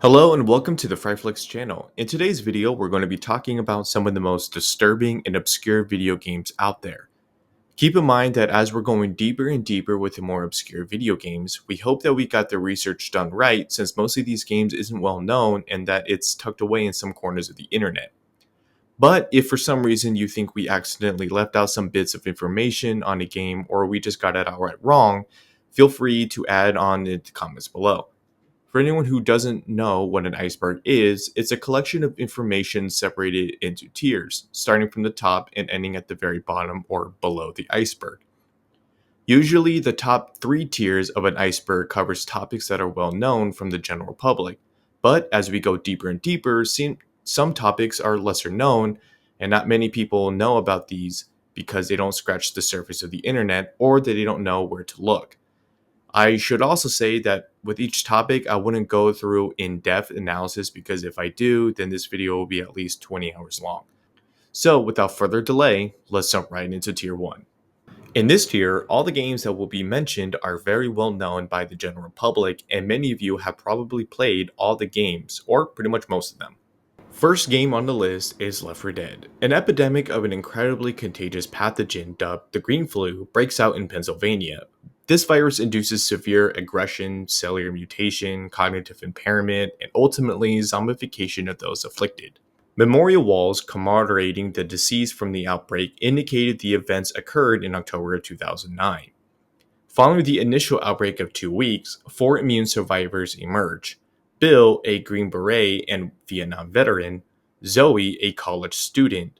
Hello and welcome to the Friflix channel. In today's video, we're going to be talking about some of the most disturbing and obscure video games out there. Keep in mind that as we're going deeper and deeper with the more obscure video games, we hope that we got the research done right since most of these games isn't well known and that it's tucked away in some corners of the internet. But if for some reason you think we accidentally left out some bits of information on a game or we just got it outright wrong, feel free to add on in the comments below. For anyone who doesn't know what an iceberg is, it's a collection of information separated into tiers, starting from the top and ending at the very bottom or below the iceberg. Usually, the top three tiers of an iceberg covers topics that are well known from the general public, but as we go deeper and deeper, some topics are lesser known, and not many people know about these because they don't scratch the surface of the internet or that they don't know where to look. I should also say that with each topic, I wouldn't go through in-depth analysis because if I do, then this video will be at least 20 hours long. So without further delay, let's jump right into tier 1. In this tier, all the games that will be mentioned are very well known by the general public, and many of you have probably played all the games, or pretty much most of them. First game on the list is Left 4 Dead. An epidemic of an incredibly contagious pathogen dubbed the green flu breaks out in Pennsylvania. This virus induces severe aggression, cellular mutation, cognitive impairment, and ultimately zombification of those afflicted. Memorial walls commemorating the deceased from the outbreak indicated the events occurred in October of 2009. Following the initial outbreak of 2 weeks, 4 immune survivors emerge. Bill, a Green Beret and Vietnam veteran, Zoe, a college student,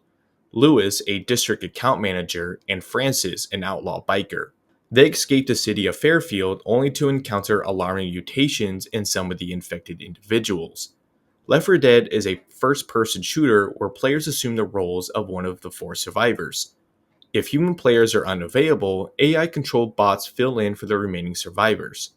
Lewis, a district account manager, and Francis, an outlaw biker. They escape the city of Fairfield only to encounter alarming mutations in some of the infected individuals. Left 4 Dead is a first-person shooter where players assume the roles of one of the 4 survivors. If human players are unavailable, AI-controlled bots fill in for the remaining survivors.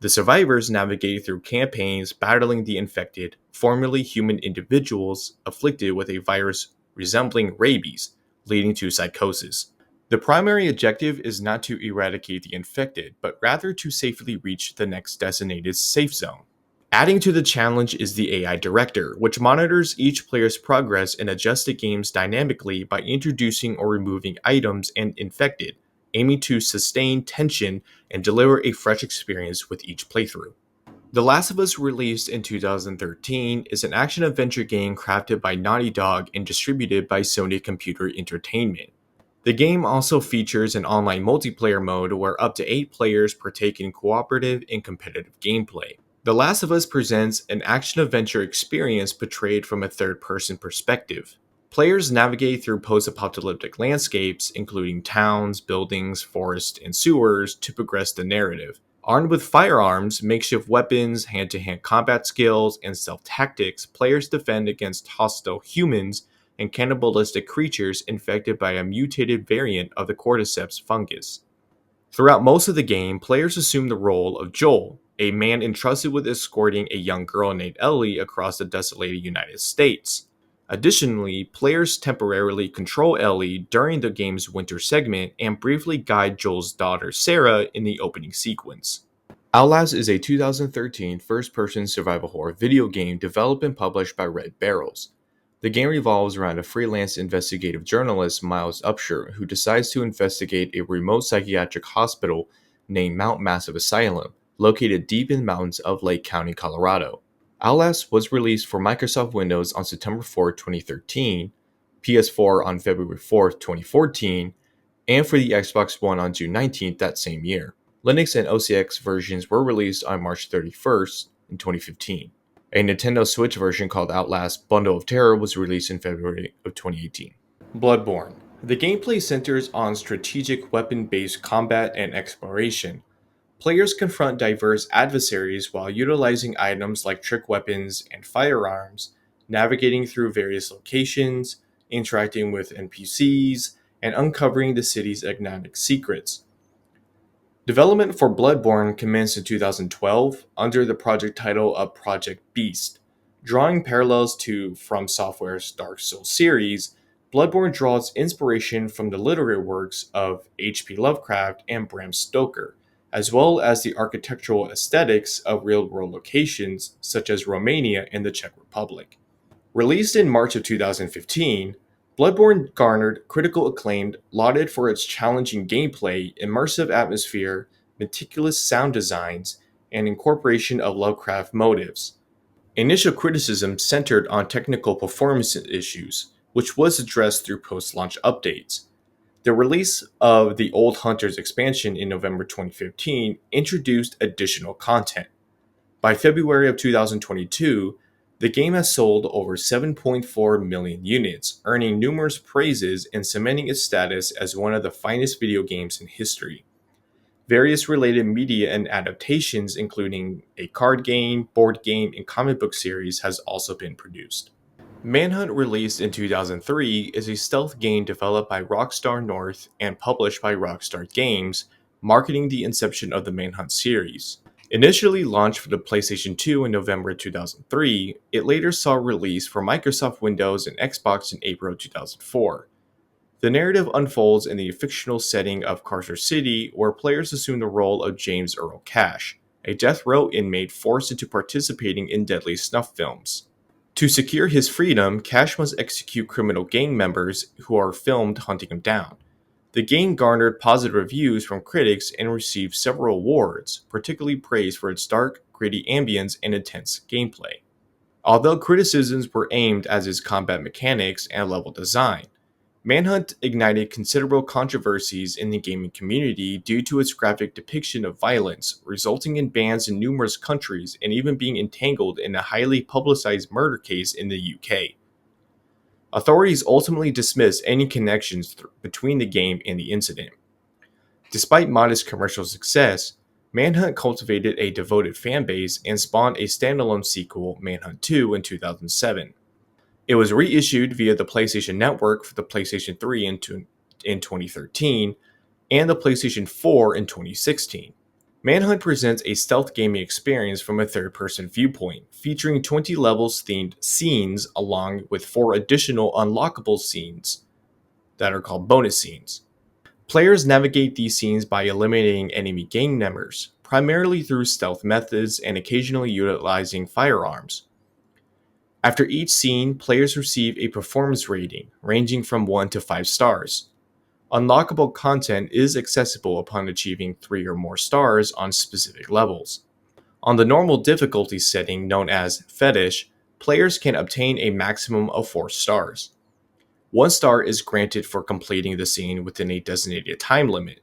The survivors navigate through campaigns battling the infected, formerly human individuals afflicted with a virus resembling rabies, leading to psychosis. The primary objective is not to eradicate the infected, but rather to safely reach the next designated safe zone. Adding to the challenge is the AI Director, which monitors each player's progress and adjusts the games dynamically by introducing or removing items and infected, aiming to sustain tension and deliver a fresh experience with each playthrough. The Last of Us, released in 2013, is an action-adventure game crafted by Naughty Dog and distributed by Sony Computer Entertainment. The game also features an online multiplayer mode where up to 8 players partake in cooperative and competitive gameplay. The Last of Us presents an action-adventure experience portrayed from a third-person perspective. Players navigate through post-apocalyptic landscapes, including towns, buildings, forests, and sewers, to progress the narrative. Armed with firearms, makeshift weapons, hand-to-hand combat skills, and stealth tactics, players defend against hostile humans and cannibalistic creatures infected by a mutated variant of the cordyceps fungus. Throughout most of the game, players assume the role of Joel, a man entrusted with escorting a young girl named Ellie across the desolated United States. Additionally, players temporarily control Ellie during the game's winter segment and briefly guide Joel's daughter Sarah in the opening sequence. Outlast is a 2013 first-person survival horror video game developed and published by Red Barrels. The game revolves around a freelance investigative journalist, Miles Upshur, who decides to investigate a remote psychiatric hospital named Mount Massive Asylum, located deep in the mountains of Lake County, Colorado. Outlast was released for Microsoft Windows on September 4, 2013, PS4 on February 4, 2014, and for the Xbox One on June 19th that same year. Linux and OS X versions were released on March 31st in 2015. A Nintendo Switch version called Outlast Bundle of Terror was released in February of 2018. Bloodborne. The gameplay centers on strategic weapon-based combat and exploration. Players confront diverse adversaries while utilizing items like trick weapons and firearms, navigating through various locations, interacting with NPCs, and uncovering the city's enigmatic secrets. Development for Bloodborne commenced in 2012 under the project title of Project Beast. Drawing parallels to From Software's Dark Souls series, Bloodborne draws inspiration from the literary works of H.P. Lovecraft and Bram Stoker, as well as the architectural aesthetics of real-world locations such as Romania and the Czech Republic. Released in March of 2015, Bloodborne garnered critical acclaim, lauded for its challenging gameplay, immersive atmosphere, meticulous sound designs, and incorporation of Lovecraft motifs. Initial criticism centered on technical performance issues, which was addressed through post-launch updates. The release of the Old Hunters expansion in November 2015 introduced additional content. By February of 2022, the game has sold over 7.4 million units, earning numerous praises and cementing its status as one of the finest video games in history. Various related media and adaptations, including a card game, board game, and comic book series, has also been produced. Manhunt, released in 2003, is a stealth game developed by Rockstar North and published by Rockstar Games, marketing the inception of the Manhunt series. Initially launched for the PlayStation 2 in November 2003, it later saw release for Microsoft Windows and Xbox in April 2004. The narrative unfolds in the fictional setting of Carcer City, where players assume the role of James Earl Cash, a death row inmate forced into participating in deadly snuff films. To secure his freedom, Cash must execute criminal gang members who are filmed hunting him down. The game garnered positive reviews from critics and received several awards, particularly praised for its dark, gritty ambience and intense gameplay. Although criticisms were aimed at its combat mechanics and level design, Manhunt ignited considerable controversies in the gaming community due to its graphic depiction of violence, resulting in bans in numerous countries and even being entangled in a highly publicized murder case in the UK. Authorities ultimately dismissed any connections between the game and the incident. Despite modest commercial success, Manhunt cultivated a devoted fanbase and spawned a standalone sequel, Manhunt 2, in 2007. It was reissued via the PlayStation Network for the PlayStation 3 in 2013 and the PlayStation 4 in 2016. Manhunt presents a stealth gaming experience from a third-person viewpoint, featuring 20 levels-themed scenes along with 4 additional unlockable scenes that are called bonus scenes. Players navigate these scenes by eliminating enemy gang members, primarily through stealth methods and occasionally utilizing firearms. After each scene, players receive a performance rating ranging from 1 to 5 stars. Unlockable content is accessible upon achieving 3 or more stars on specific levels. On the normal difficulty setting known as Fetish, players can obtain a maximum of 4 stars. 1 star is granted for completing the scene within a designated time limit,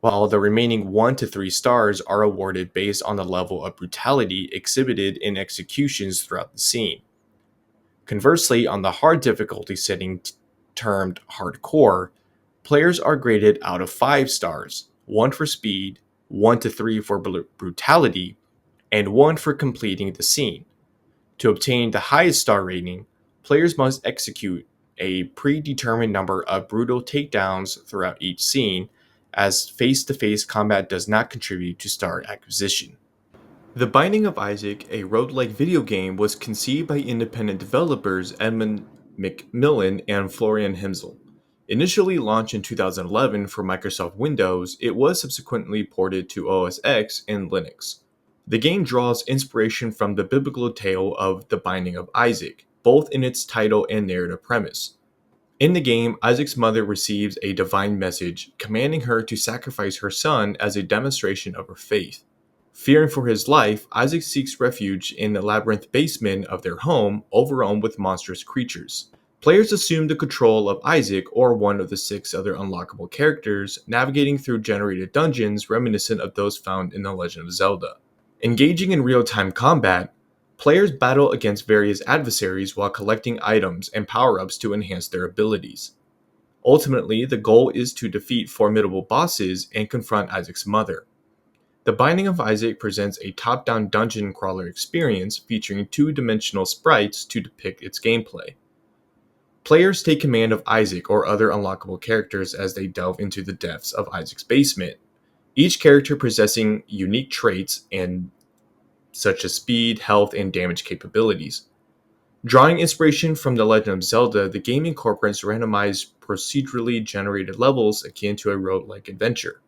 while the remaining 1 to 3 stars are awarded based on the level of brutality exhibited in executions throughout the scene. Conversely, on the hard difficulty setting termed Hardcore, players are graded out of 5 stars, 1 for speed, 1 to 3 for brutality, and 1 for completing the scene. To obtain the highest star rating, players must execute a predetermined number of brutal takedowns throughout each scene, as face-to-face combat does not contribute to star acquisition. The Binding of Isaac, a roguelike video game, was conceived by independent developers Edmund McMillan and Florian Himsel. Initially launched in 2011 for Microsoft Windows, it was subsequently ported to OS X and Linux. The game draws inspiration from the biblical tale of The Binding of Isaac, both in its title and narrative premise. In the game, Isaac's mother receives a divine message commanding her to sacrifice her son as a demonstration of her faith. Fearing for his life, Isaac seeks refuge in the labyrinth basement of their home, overrun with monstrous creatures. Players assume the control of Isaac or one of the 6 other unlockable characters, navigating through generated dungeons reminiscent of those found in The Legend of Zelda. Engaging in real-time combat, players battle against various adversaries while collecting items and power-ups to enhance their abilities. Ultimately, the goal is to defeat formidable bosses and confront Isaac's mother. The Binding of Isaac presents a top-down dungeon crawler experience featuring 2-dimensional sprites to depict its gameplay. Players take command of Isaac or other unlockable characters as they delve into the depths of Isaac's basement, each character possessing unique traits such as speed, health, and damage capabilities. Drawing inspiration from The Legend of Zelda, the game incorporates randomized procedurally generated levels akin to a roguelike adventure.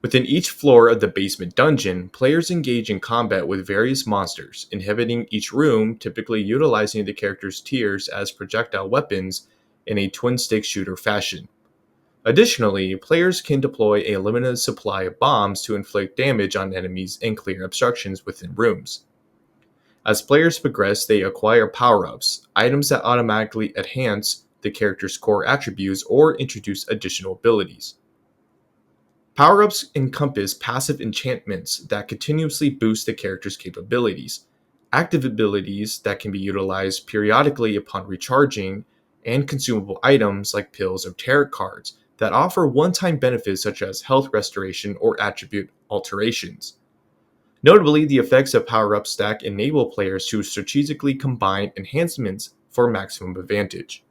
Within each floor of the basement dungeon, players engage in combat with various monsters, inhabiting each room, typically utilizing the character's tears as projectile weapons in a twin-stick shooter fashion. Additionally, players can deploy a limited supply of bombs to inflict damage on enemies and clear obstructions within rooms. As players progress, they acquire power-ups, items that automatically enhance the character's core attributes or introduce additional abilities. Power-ups encompass passive enchantments that continuously boost the character's capabilities, active abilities that can be utilized periodically upon recharging, and consumable items like pills or tarot cards that offer one-time benefits such as health restoration or attribute alterations. Notably, the effects of power-up stack enable players to strategically combine enhancements for maximum advantage.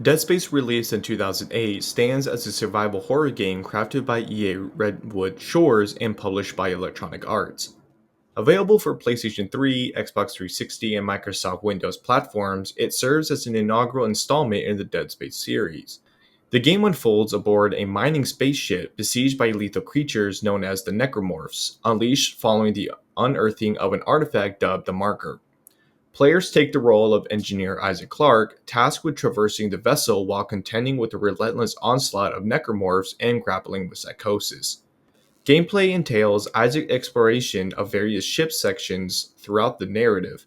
Dead Space, released in 2008, stands as a survival horror game crafted by EA Redwood Shores and published by Electronic Arts. Available for PlayStation 3, Xbox 360, and Microsoft Windows platforms, it serves as an inaugural installment in the Dead Space series. The game unfolds aboard a mining spaceship besieged by lethal creatures known as the Necromorphs, unleashed following the unearthing of an artifact dubbed the Marker. Players take the role of engineer Isaac Clarke, tasked with traversing the vessel while contending with the relentless onslaught of necromorphs and grappling with psychosis. Gameplay entails Isaac's exploration of various ship sections throughout the narrative,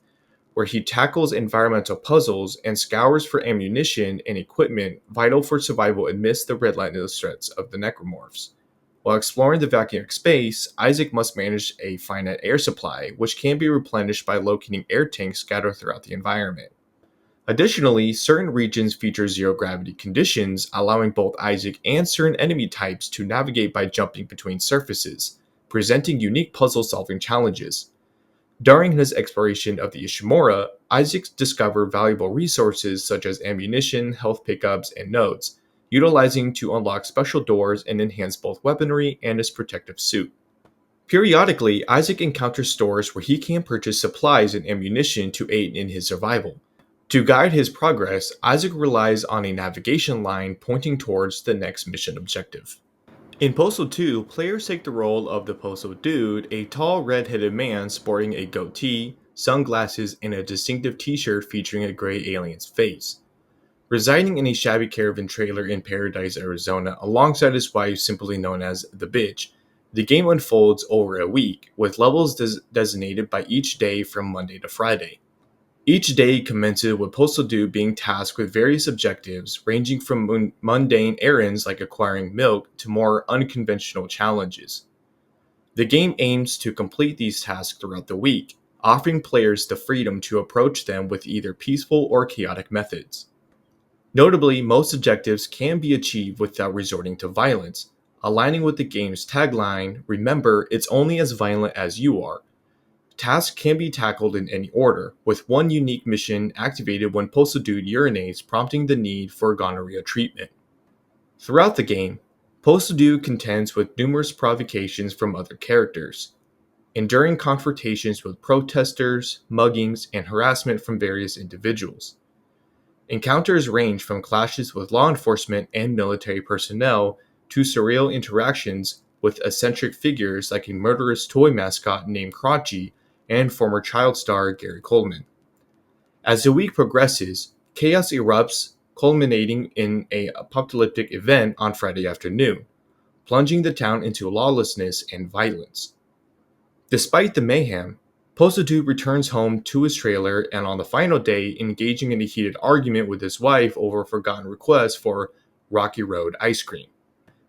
where he tackles environmental puzzles and scours for ammunition and equipment vital for survival amidst the relentless threats of the necromorphs. While exploring the vacuum of space, Isaac must manage a finite air supply, which can be replenished by locating air tanks scattered throughout the environment. Additionally, certain regions feature zero-gravity conditions, allowing both Isaac and certain enemy types to navigate by jumping between surfaces, presenting unique puzzle-solving challenges. During his exploration of the Ishimura, Isaac discovered valuable resources such as ammunition, health pickups, and nodes, utilizing to unlock special doors and enhance both weaponry and his protective suit. Periodically, Isaac encounters stores where he can purchase supplies and ammunition to aid in his survival. To guide his progress, Isaac relies on a navigation line pointing towards the next mission objective. In Postal 2, players take the role of the Postal Dude, a tall red-headed man sporting a goatee, sunglasses, and a distinctive t-shirt featuring a gray alien's face. Residing in a shabby caravan trailer in Paradise, Arizona, alongside his wife, simply known as the Bitch, the game unfolds over a week, with levels designated by each day from Monday to Friday. Each day commences with Postal Dude being tasked with various objectives, ranging from mundane errands like acquiring milk to more unconventional challenges. The game aims to complete these tasks throughout the week, offering players the freedom to approach them with either peaceful or chaotic methods. Notably, most objectives can be achieved without resorting to violence, aligning with the game's tagline, "Remember, it's only as violent as you are." Tasks can be tackled in any order, with one unique mission activated when Postal Dude urinates, prompting the need for gonorrhea treatment. Throughout the game, Postal Dude contends with numerous provocations from other characters, enduring confrontations with protesters, muggings, and harassment from various individuals. Encounters range from clashes with law enforcement and military personnel to surreal interactions with eccentric figures like a murderous toy mascot named Crunchy and former child star Gary Coleman. As the week progresses, chaos erupts, culminating in an apocalyptic event on Friday afternoon, plunging the town into lawlessness and violence. Despite the mayhem, Postal Dude returns home to his trailer and on the final day engaging in a heated argument with his wife over a forgotten request for Rocky Road ice cream.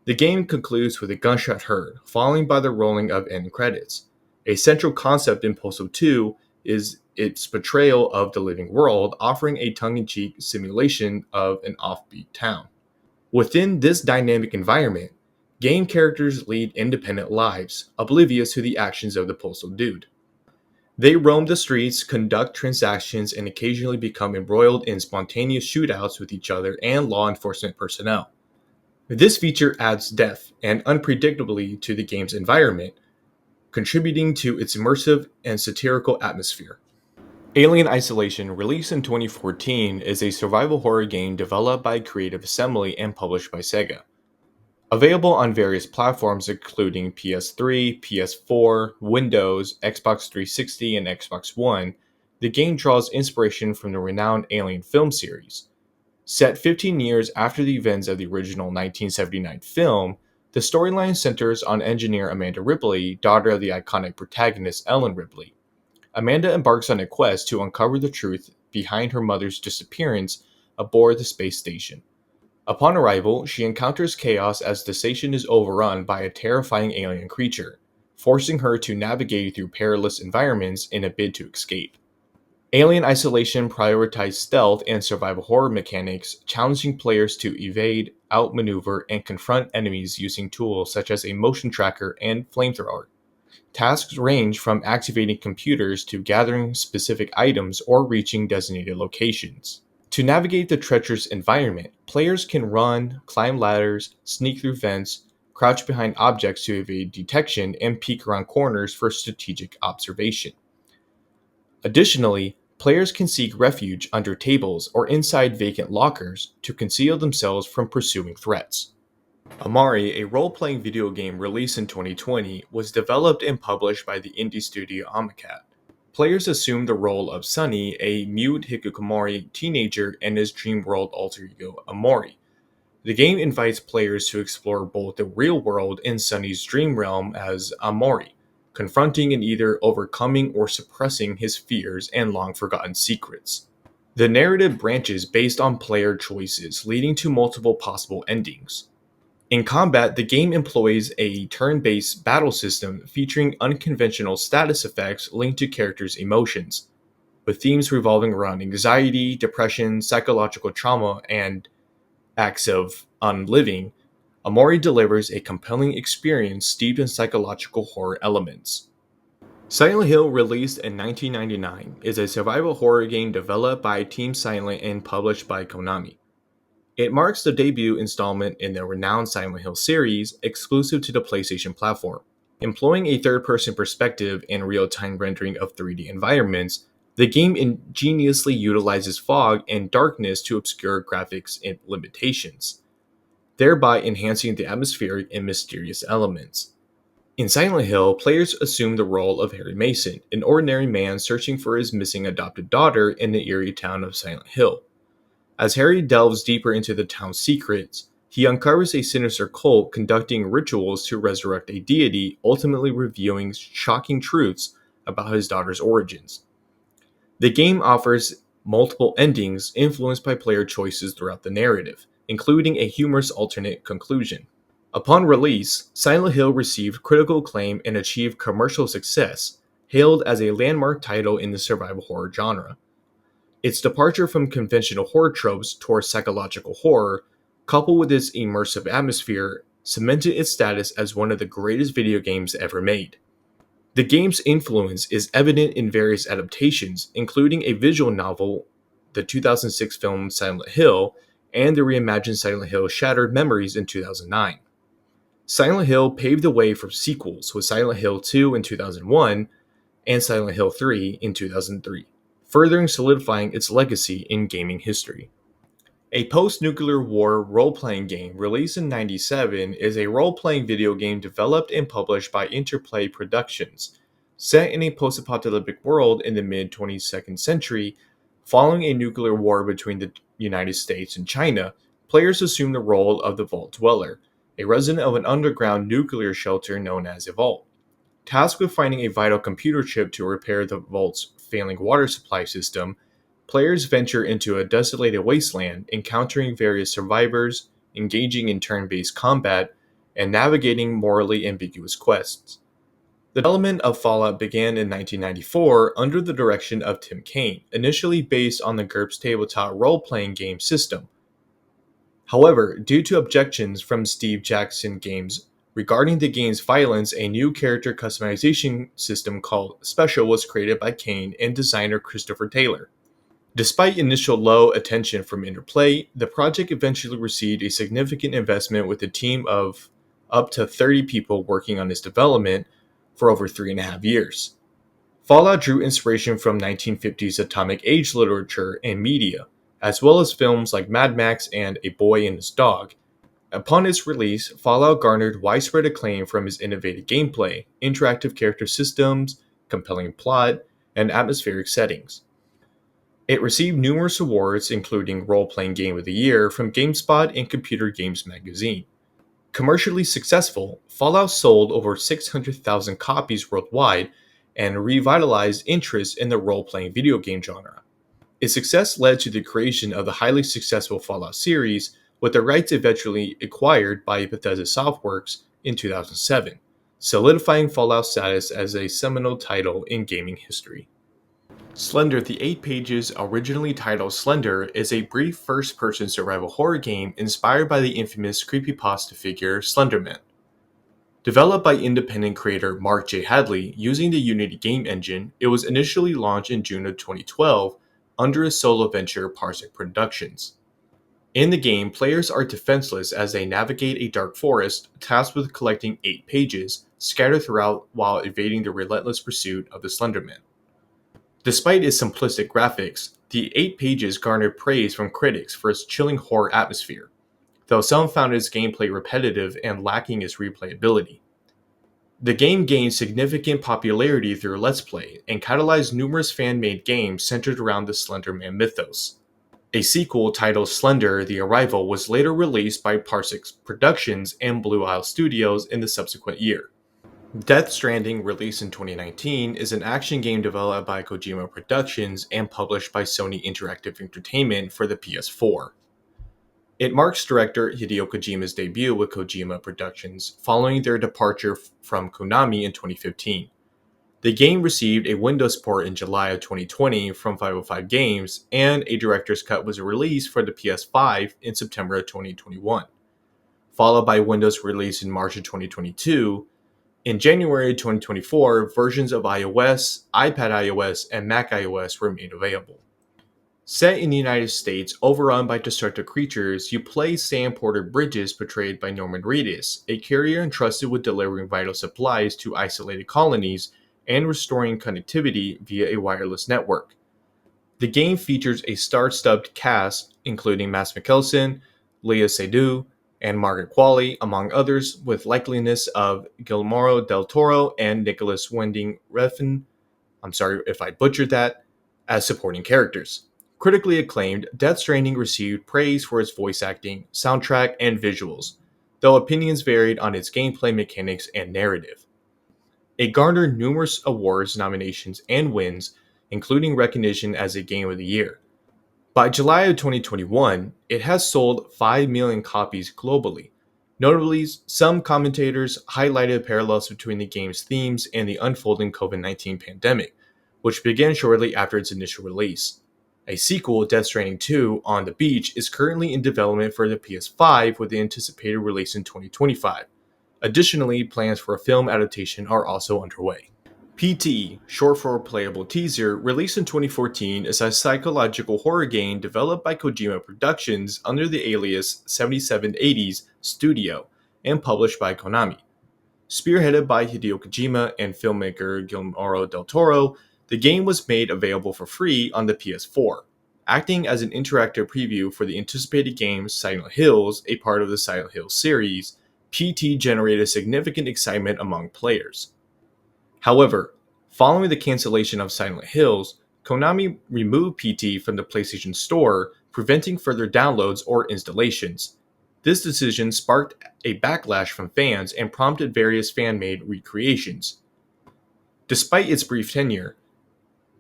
The game concludes with a gunshot heard, followed by the rolling of end credits. A central concept in Postal 2 is its portrayal of the living world, offering a tongue-in-cheek simulation of an offbeat town. Within this dynamic environment, game characters lead independent lives, oblivious to the actions of the Postal Dude. They roam the streets, conduct transactions, and occasionally become embroiled in spontaneous shootouts with each other and law enforcement personnel. This feature adds depth and unpredictability to the game's environment, contributing to its immersive and satirical atmosphere. Alien Isolation, released in 2014, is a survival horror game developed by Creative Assembly and published by Sega. Available on various platforms including PS3, PS4, Windows, Xbox 360, and Xbox One, the game draws inspiration from the renowned Alien film series. Set 15 years after the events of the original 1979 film, the storyline centers on engineer Amanda Ripley, daughter of the iconic protagonist Ellen Ripley. Amanda embarks on a quest to uncover the truth behind her mother's disappearance aboard the space station. Upon arrival, she encounters chaos as the station is overrun by a terrifying alien creature, forcing her to navigate through perilous environments in a bid to escape. Alien Isolation prioritized stealth and survival horror mechanics, challenging players to evade, outmaneuver, and confront enemies using tools such as a motion tracker and flamethrower. Tasks range from activating computers to gathering specific items or reaching designated locations. To navigate the treacherous environment, players can run, climb ladders, sneak through vents, crouch behind objects to evade detection, and peek around corners for strategic observation. Additionally, players can seek refuge under tables or inside vacant lockers to conceal themselves from pursuing threats. Amari, a role-playing video game released in 2020, was developed and published by the indie studio Amacat. Players assume the role of Sunny, a mute hikikomori teenager, and his dream world alter ego, Amori. The game invites players to explore both the real world and Sunny's dream realm as Amori, confronting and either overcoming or suppressing his fears and long-forgotten secrets. The narrative branches based on player choices, leading to multiple possible endings. In combat, the game employs a turn-based battle system featuring unconventional status effects linked to characters' emotions, with themes revolving around anxiety, depression, psychological trauma, and acts of unliving. Amori delivers a compelling experience steeped in psychological horror elements. Silent Hill, released in 1999, is a survival horror game developed by Team Silent and published by Konami. It marks the debut installment in the renowned Silent Hill series, exclusive to the PlayStation platform. Employing a third-person perspective and real-time rendering of 3D environments, the game ingeniously utilizes fog and darkness to obscure graphics and limitations, thereby enhancing the atmospheric and mysterious elements. In Silent Hill, players assume the role of Harry Mason, an ordinary man searching for his missing adopted daughter in the eerie town of Silent Hill. As Harry delves deeper into the town's secrets, he uncovers a sinister cult conducting rituals to resurrect a deity, ultimately revealing shocking truths about his daughter's origins. The game offers multiple endings influenced by player choices throughout the narrative, including a humorous alternate conclusion. Upon release, Silent Hill received critical acclaim and achieved commercial success, hailed as a landmark title in the survival horror genre. Its departure from conventional horror tropes towards psychological horror, coupled with its immersive atmosphere, cemented its status as one of the greatest video games ever made. The game's influence is evident in various adaptations, including a visual novel, the 2006 film Silent Hill, and the reimagined Silent Hill Shattered Memories in 2009. Silent Hill paved the way for sequels with Silent Hill 2 in 2001 and Silent Hill 3 in 2003. Furthering solidifying its legacy in gaming history. A post-nuclear war role-playing game released in 1997 is a role-playing video game developed and published by Interplay Productions. Set in a post-apocalyptic world in the mid-22nd century, following a nuclear war between the United States and China, players assume the role of the Vault Dweller, a resident of an underground nuclear shelter known as a vault. Tasked with finding a vital computer chip to repair the vault's failing water supply system, players venture into a desolated wasteland, encountering various survivors, engaging in turn-based combat, and navigating morally ambiguous quests. The development of Fallout began in 1994 under the direction of Tim Kaine, initially based on the GURPS tabletop role-playing game system. However, due to objections from Steve Jackson Games regarding the game's violence, a new character customization system called Special was created by Kaine and designer Christopher Taylor. Despite initial low attention from Interplay, the project eventually received a significant investment with a team of up to 30 people working on its development for over 3.5 years. Fallout drew inspiration from 1950s atomic age literature and media, as well as films like Mad Max and A Boy and His Dog. Upon its release, Fallout garnered widespread acclaim from its innovative gameplay, interactive character systems, compelling plot, and atmospheric settings. It received numerous awards, including Role Playing Game of the Year from GameSpot and Computer Games Magazine. Commercially successful, Fallout sold over 600,000 copies worldwide and revitalized interest in the role playing video game genre. Its success led to the creation of the highly successful Fallout series, with the rights eventually acquired by Bethesda Softworks in 2007, solidifying Fallout's status as a seminal title in gaming history. Slender, the 8 pages originally titled Slender, is a brief first-person survival horror game inspired by the infamous creepypasta figure Slenderman. Developed by independent creator Mark J. Hadley using the Unity game engine, it was initially launched in June of 2012 under a solo venture Parsec Productions. In the game, players are defenseless as they navigate a dark forest tasked with collecting 8 pages scattered throughout while evading the relentless pursuit of the Slenderman. Despite its simplistic graphics, the 8 pages garnered praise from critics for its chilling horror atmosphere, though some found its gameplay repetitive and lacking its replayability. The game gained significant popularity through Let's Play and catalyzed numerous fan-made games centered around the Slenderman mythos. A sequel titled Slender: The Arrival was later released by Parsec Productions and Blue Isle Studios in the subsequent year. Death Stranding, released in 2019, is an action game developed by Kojima Productions and published by Sony Interactive Entertainment for the PS4. It marks director Hideo Kojima's debut with Kojima Productions following their departure from Konami in 2015. The game received a Windows port in July of 2020 from 505 Games, and a director's cut was released for the PS5 in September of 2021, followed by Windows release in March of 2022. In January 2024, versions of iOS, iPad iOS, and Mac iOS were made available. Set in the United States, overrun by destructive creatures, you play Sam Porter Bridges, portrayed by Norman Reedus, a carrier entrusted with delivering vital supplies to isolated colonies and restoring connectivity via a wireless network. The game features a star-studded cast, including Mads Mikkelsen, Lea Seydoux, and Margaret Qualley, among others, with likeliness of Guillermo del Toro and Nicholas Winding Refn, I'm sorry if I butchered that, as supporting characters. Critically acclaimed, Death Stranding received praise for its voice acting, soundtrack, and visuals, though opinions varied on its gameplay mechanics and narrative. It garnered numerous awards, nominations, and wins, including recognition as a Game of the Year. By July of 2021, it has sold 5 million copies globally. Notably, some commentators highlighted parallels between the game's themes and the unfolding COVID-19 pandemic, which began shortly after its initial release. A sequel, Death Stranding 2 On the Beach, is currently in development for the PS5 with the anticipated release in 2025. Additionally, plans for a film adaptation are also underway. PT, short for Playable Teaser, released in 2014, is a psychological horror game developed by Kojima Productions under the alias 7780s Studio and published by Konami. Spearheaded by Hideo Kojima and filmmaker Guillermo del Toro, the game was made available for free on the PS4. Acting as an interactive preview for the anticipated game Silent Hills, a part of the Silent Hills series, PT generated significant excitement among players. However, following the cancellation of Silent Hills, Konami removed PT from the PlayStation Store, preventing further downloads or installations. This decision sparked a backlash from fans and prompted various fan-made recreations. Despite its brief tenure,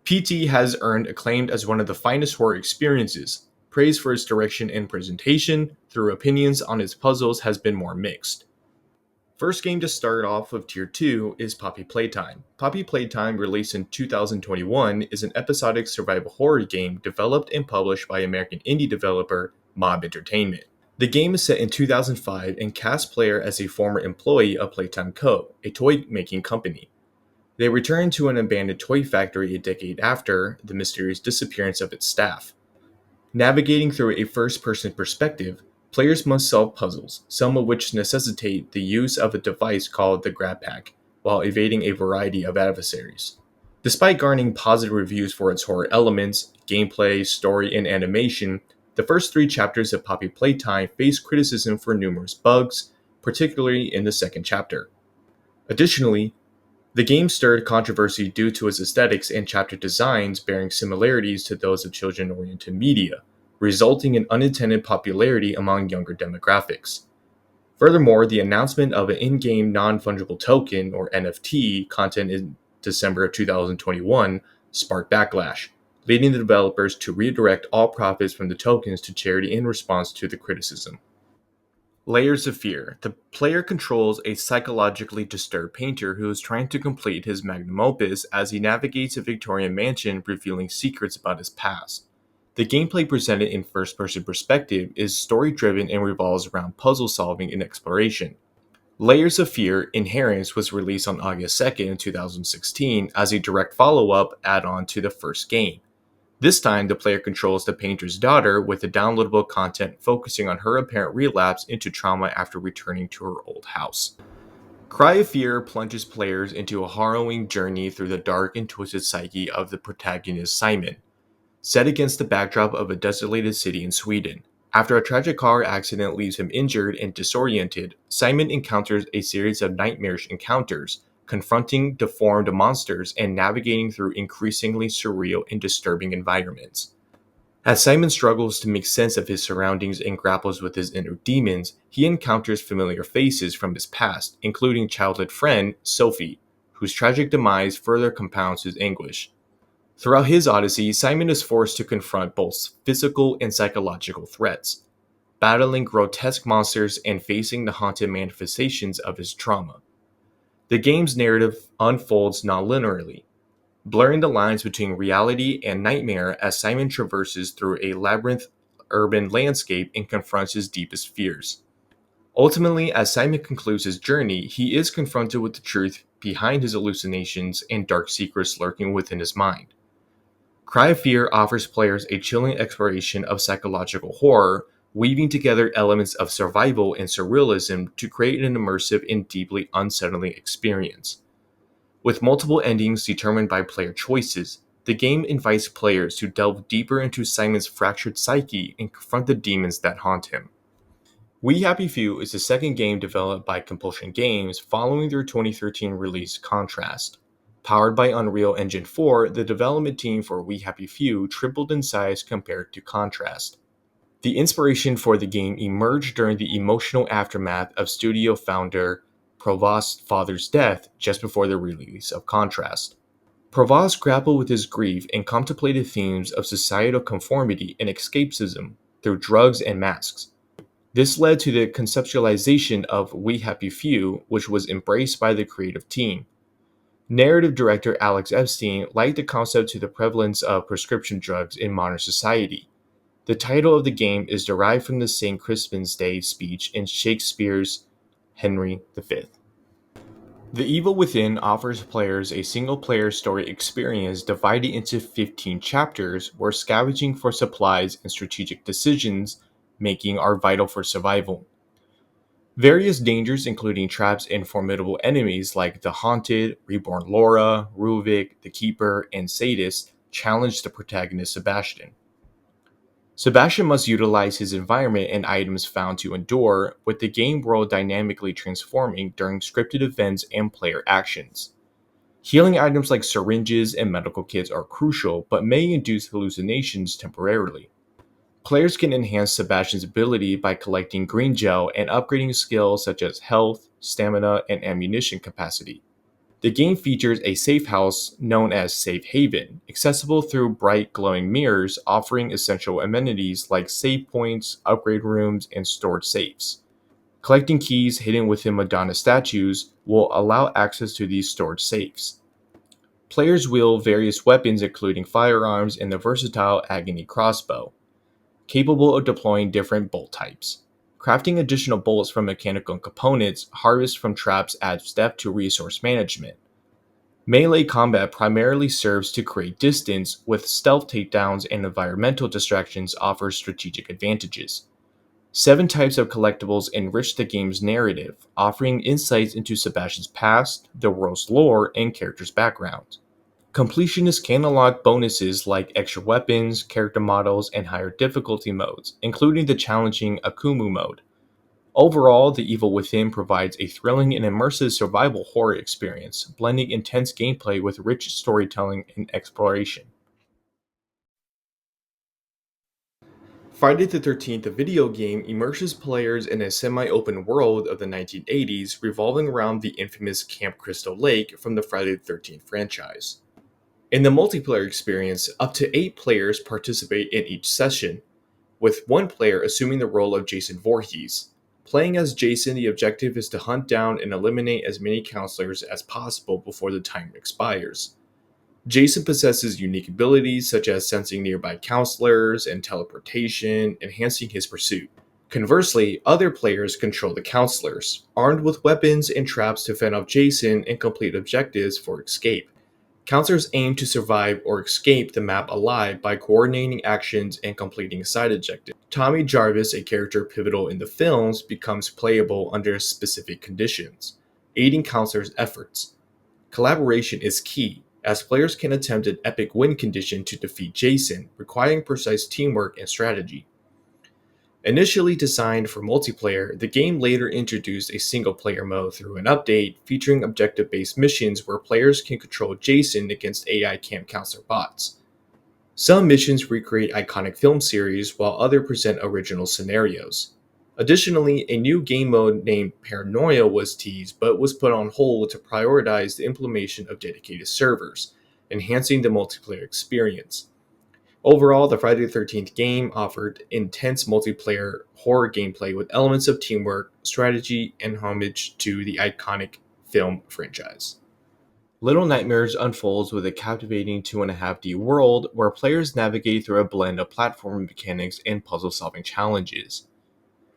PT has earned acclaim as one of the finest horror experiences. Praise for its direction and presentation, though opinions on its puzzles has been more mixed. First game to start off of Tier 2 is Poppy Playtime. Poppy Playtime, released in 2021, is an episodic survival horror game developed and published by American indie developer Mob Entertainment. The game is set in 2005 and casts player as a former employee of Playtime Co., a toy-making company. They return to an abandoned toy factory a decade after the mysterious disappearance of its staff. Navigating through a first-person perspective, players must solve puzzles, some of which necessitate the use of a device called the Grab Pack, while evading a variety of adversaries. Despite garnering positive reviews for its horror elements, gameplay, story, and animation, The first 3 chapters of Poppy Playtime faced criticism for numerous bugs, particularly in the second chapter. Additionally, the game stirred controversy due to its aesthetics and chapter designs bearing similarities to those of children-oriented media, resulting in unintended popularity among younger demographics. Furthermore, the announcement of an in-game non-fungible token, or NFT, content in December of 2021 sparked backlash, leading the developers to redirect all profits from the tokens to charity in response to the criticism. Layers of Fear. The player controls a psychologically disturbed painter who is trying to complete his magnum opus as he navigates a Victorian mansion revealing secrets about his past. The gameplay presented in first-person perspective is story-driven and revolves around puzzle solving and exploration. Layers of Fear Inheritance was released on August 2nd, 2016 as a direct follow-up add-on to the first game. This time, the player controls the painter's daughter with the downloadable content focusing on her apparent relapse into trauma after returning to her old house. Cry of Fear plunges players into a harrowing journey through the dark and twisted psyche of the protagonist Simon, set against the backdrop of a desolated city in Sweden. After a tragic car accident leaves him injured and disoriented, Simon encounters a series of nightmarish encounters, confronting deformed monsters and navigating through increasingly surreal and disturbing environments. As Simon struggles to make sense of his surroundings and grapples with his inner demons, he encounters familiar faces from his past, including childhood friend Sophie, whose tragic demise further compounds his anguish. Throughout his odyssey, Simon is forced to confront both physical and psychological threats, battling grotesque monsters and facing the haunted manifestations of his trauma. The game's narrative unfolds non-linearly, blurring the lines between reality and nightmare as Simon traverses through a labyrinth urban landscape and confronts his deepest fears. Ultimately, as Simon concludes his journey, he is confronted with the truth behind his hallucinations and dark secrets lurking within his mind. Cry of Fear offers players a chilling exploration of psychological horror, weaving together elements of survival and surrealism to create an immersive and deeply unsettling experience. With multiple endings determined by player choices, the game invites players to delve deeper into Simon's fractured psyche and confront the demons that haunt him. We Happy Few is the second game developed by Compulsion Games following their 2013 release Contrast. Powered by Unreal Engine 4, the development team for We Happy Few tripled in size compared to Contrast. The inspiration for the game emerged during the emotional aftermath of studio founder Provost's father's death just before the release of Contrast. Provost grappled with his grief and contemplated themes of societal conformity and escapism through drugs and masks. This led to the conceptualization of We Happy Few, which was embraced by the creative team. Narrative director Alex Epstein liked the concept to the prevalence of prescription drugs in modern society. The title of the game is derived from the St. Crispin's Day speech in Shakespeare's Henry V. The Evil Within offers players a single-player story experience divided into 15 chapters where scavenging for supplies and strategic decisions making are vital for survival. Various dangers, including traps and formidable enemies like the Haunted, Reborn Laura, Ruvik, the Keeper, and Sadist, challenge the protagonist Sebastian. Sebastian must utilize his environment and items found to endure, with the game world dynamically transforming during scripted events and player actions. Healing items like syringes and medical kits are crucial, but may induce hallucinations temporarily. Players can enhance Sebastian's ability by collecting green gel and upgrading skills such as health, stamina, and ammunition capacity. The game features a safe house known as Safe Haven, accessible through bright glowing mirrors offering essential amenities like save points, upgrade rooms, and stored safes. Collecting keys hidden within Madonna statues will allow access to these stored safes. Players wield various weapons including firearms and the versatile Agony crossbow, capable of deploying different bolt types. Crafting additional bolts from mechanical components harvested from traps adds depth to resource management. Melee combat primarily serves to create distance, with stealth takedowns and environmental distractions offer strategic advantages. 7 types of collectibles enrich the game's narrative, offering insights into Sebastian's past, the world's lore, and character's background. Completionists can unlock bonuses like extra weapons, character models, and higher difficulty modes, including the challenging Akumu mode. Overall, The Evil Within provides a thrilling and immersive survival horror experience, blending intense gameplay with rich storytelling and exploration. Friday the 13th, the video game, immerses players in a semi open world of the 1980s revolving around the infamous Camp Crystal Lake from the Friday the 13th franchise. In the multiplayer experience, up to 8 players participate in each session, with one player assuming the role of Jason Voorhees. Playing as Jason, the objective is to hunt down and eliminate as many counselors as possible before the timer expires. Jason possesses unique abilities such as sensing nearby counselors and teleportation, enhancing his pursuit. Conversely, other players control the counselors, armed with weapons and traps to fend off Jason and complete objectives for escape. Counselors aim to survive or escape the map alive by coordinating actions and completing side objectives. Tommy Jarvis, a character pivotal in the films, becomes playable under specific conditions, aiding counselors' efforts. Collaboration is key, as players can attempt an epic win condition to defeat Jason, requiring precise teamwork and strategy. Initially designed for multiplayer, the game later introduced a single-player mode through an update featuring objective-based missions where players can control Jason against AI camp counselor bots. Some missions recreate iconic film series, while others present original scenarios. Additionally, a new game mode named Paranoia was teased but was put on hold to prioritize the implementation of dedicated servers, enhancing the multiplayer experience. Overall, the Friday the 13th game offered intense multiplayer horror gameplay with elements of teamwork, strategy, and homage to the iconic film franchise. Little Nightmares unfolds with a captivating 2.5D world where players navigate through a blend of platform mechanics and puzzle solving challenges.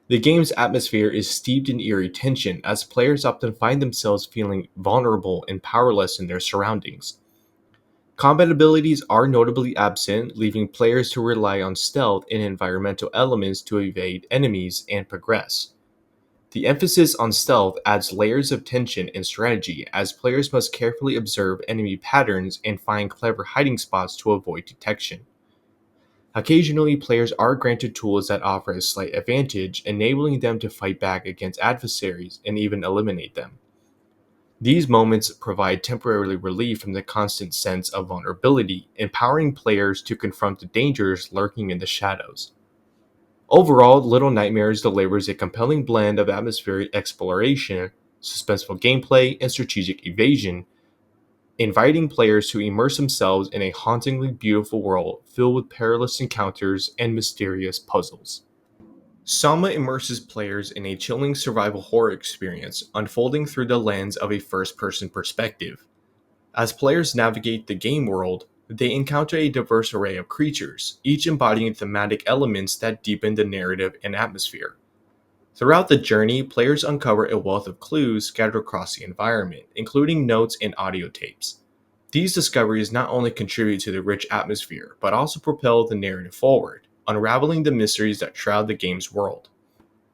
The game's atmosphere is steeped in eerie tension as players often find themselves feeling vulnerable and powerless in their surroundings. Combat abilities are notably absent, leaving players to rely on stealth and environmental elements to evade enemies and progress. The emphasis on stealth adds layers of tension and strategy as players must carefully observe enemy patterns and find clever hiding spots to avoid detection. Occasionally, players are granted tools that offer a slight advantage, enabling them to fight back against adversaries and even eliminate them. These moments provide temporary relief from the constant sense of vulnerability, empowering players to confront the dangers lurking in the shadows. Overall, Little Nightmares delivers a compelling blend of atmospheric exploration, suspenseful gameplay, and strategic evasion, inviting players to immerse themselves in a hauntingly beautiful world filled with perilous encounters and mysterious puzzles. Sama immerses players in a chilling survival horror experience, unfolding through the lens of a first person perspective. As players navigate the game world, they encounter a diverse array of creatures, each embodying thematic elements that deepen the narrative and atmosphere. Throughout the journey, players uncover a wealth of clues scattered across the environment, including notes and audio tapes. These discoveries not only contribute to the rich atmosphere, but also propel the narrative forward, unraveling the mysteries that shroud the game's world.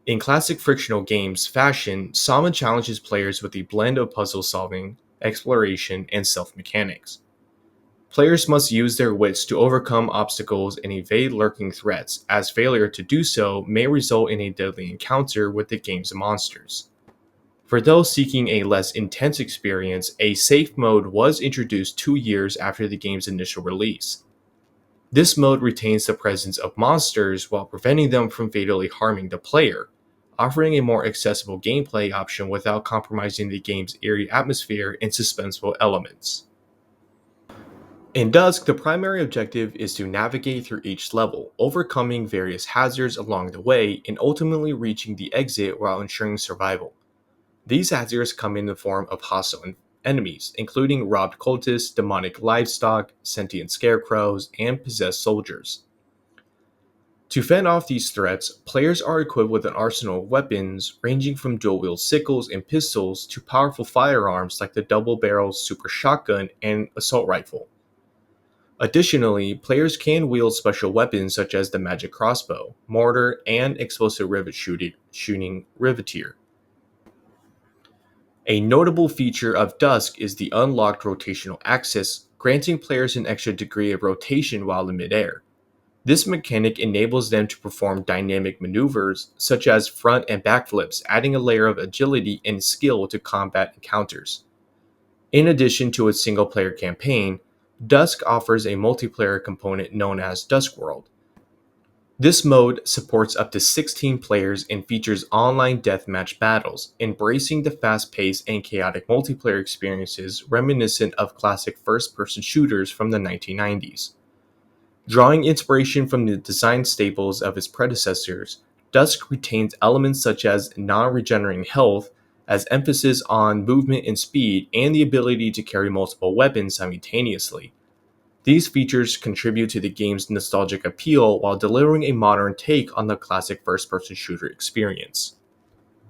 In classic frictional games fashion, Sama challenges players with a blend of puzzle solving, exploration, and stealth mechanics. Players must use their wits to overcome obstacles and evade lurking threats, as failure to do so may result in a deadly encounter with the game's monsters. For those seeking a less intense experience, a safe mode was introduced 2 years after the game's initial release. This mode retains the presence of monsters while preventing them from fatally harming the player, offering a more accessible gameplay option without compromising the game's eerie atmosphere and suspenseful elements. In Dusk, the primary objective is to navigate through each level, overcoming various hazards along the way, and ultimately reaching the exit while ensuring survival. These hazards come in the form of hostile enemies, including robbed cultists, demonic livestock, sentient scarecrows, and possessed soldiers. To fend off these threats, players are equipped with an arsenal of weapons ranging from dual-wield sickles and pistols to powerful firearms like the double-barrel super shotgun and assault rifle. Additionally, players can wield special weapons such as the magic crossbow, mortar, and explosive shooting riveteer. A notable feature of Dusk is the unlocked rotational access granting players an extra degree of rotation while in midair. This mechanic enables them to perform dynamic maneuvers, such as front and back flips, adding a layer of agility and skill to combat encounters. In addition to its single-player campaign, Dusk offers a multiplayer component known as Duskworld. This mode supports up to 16 players and features online deathmatch battles, embracing the fast-paced and chaotic multiplayer experiences reminiscent of classic first-person shooters from the 1990s. Drawing inspiration from the design staples of its predecessors, Dusk retains elements such as non-regenerating health, as emphasis on movement and speed, and the ability to carry multiple weapons simultaneously. These features contribute to the game's nostalgic appeal while delivering a modern take on the classic first-person shooter experience.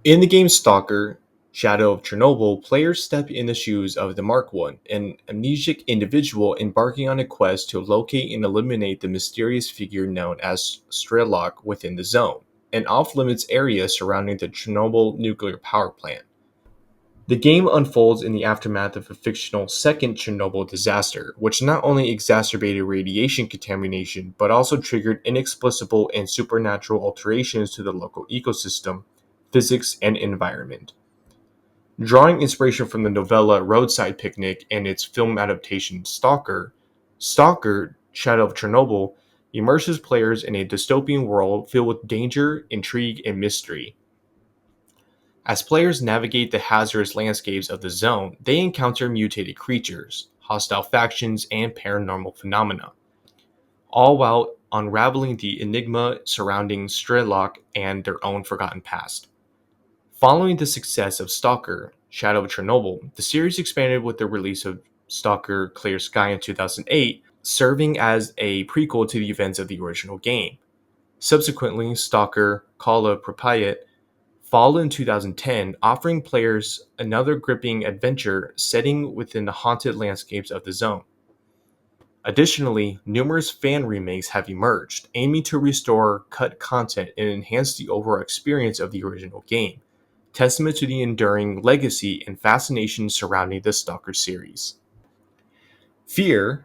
In the game Stalker, Shadow of Chernobyl, players step in the shoes of the Mark I, an amnesiac individual embarking on a quest to locate and eliminate the mysterious figure known as Strelok within the zone, an off-limits area surrounding the Chernobyl nuclear power plant. The game unfolds in the aftermath of a fictional second Chernobyl disaster, which not only exacerbated radiation contamination, but also triggered inexplicable and supernatural alterations to the local ecosystem, physics, and environment. Drawing inspiration from the novella Roadside Picnic and its film adaptation Stalker, Shadow of Chernobyl, immerses players in a dystopian world filled with danger, intrigue, and mystery. As players navigate the hazardous landscapes of the zone, they encounter mutated creatures, hostile factions, and paranormal phenomena, all while unraveling the enigma surrounding Strelok and their own forgotten past. Following the success of Stalker, Shadow of Chernobyl, the series expanded with the release of Stalker Clear Sky in 2008, serving as a prequel to the events of the original game. Subsequently, Stalker Kala Pripyat followed in 2010, offering players another gripping adventure setting within the haunted landscapes of the zone. Additionally, numerous fan remakes have emerged, aiming to restore cut content and enhance the overall experience of the original game, testament to the enduring legacy and fascination surrounding the Stalker series. Fear,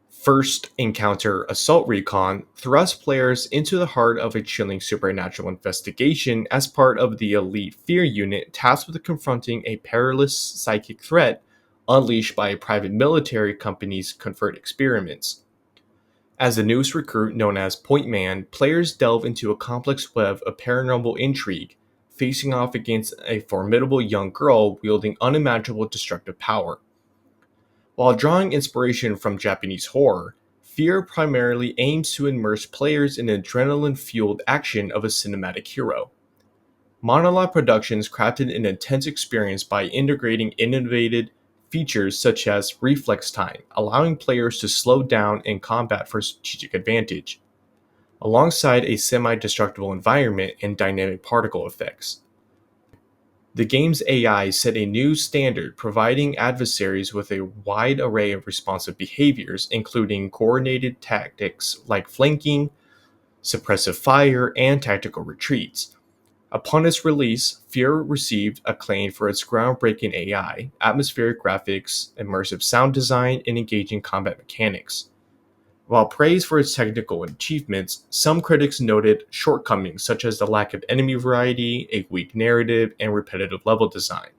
First Encounter Assault Recon, thrusts players into the heart of a chilling supernatural investigation as part of the elite Fear unit tasked with confronting a perilous psychic threat unleashed by a private military company's covert experiments. As the newest recruit known as Point Man, players delve into a complex web of paranormal intrigue, facing off against a formidable young girl wielding unimaginable destructive power. While drawing inspiration from Japanese horror, Fear primarily aims to immerse players in the adrenaline-fueled action of a cinematic hero. Monolith Productions crafted an intense experience by integrating innovative features such as reflex time, allowing players to slow down in combat for strategic advantage, alongside a semi-destructible environment and dynamic particle effects. The game's AI set a new standard, providing adversaries with a wide array of responsive behaviors, including coordinated tactics like flanking, suppressive fire, and tactical retreats. Upon its release, Fear received acclaim for its groundbreaking AI, atmospheric graphics, immersive sound design, and engaging combat mechanics. While praised for its technical achievements, some critics noted shortcomings such as the lack of enemy variety, a weak narrative, and repetitive level design.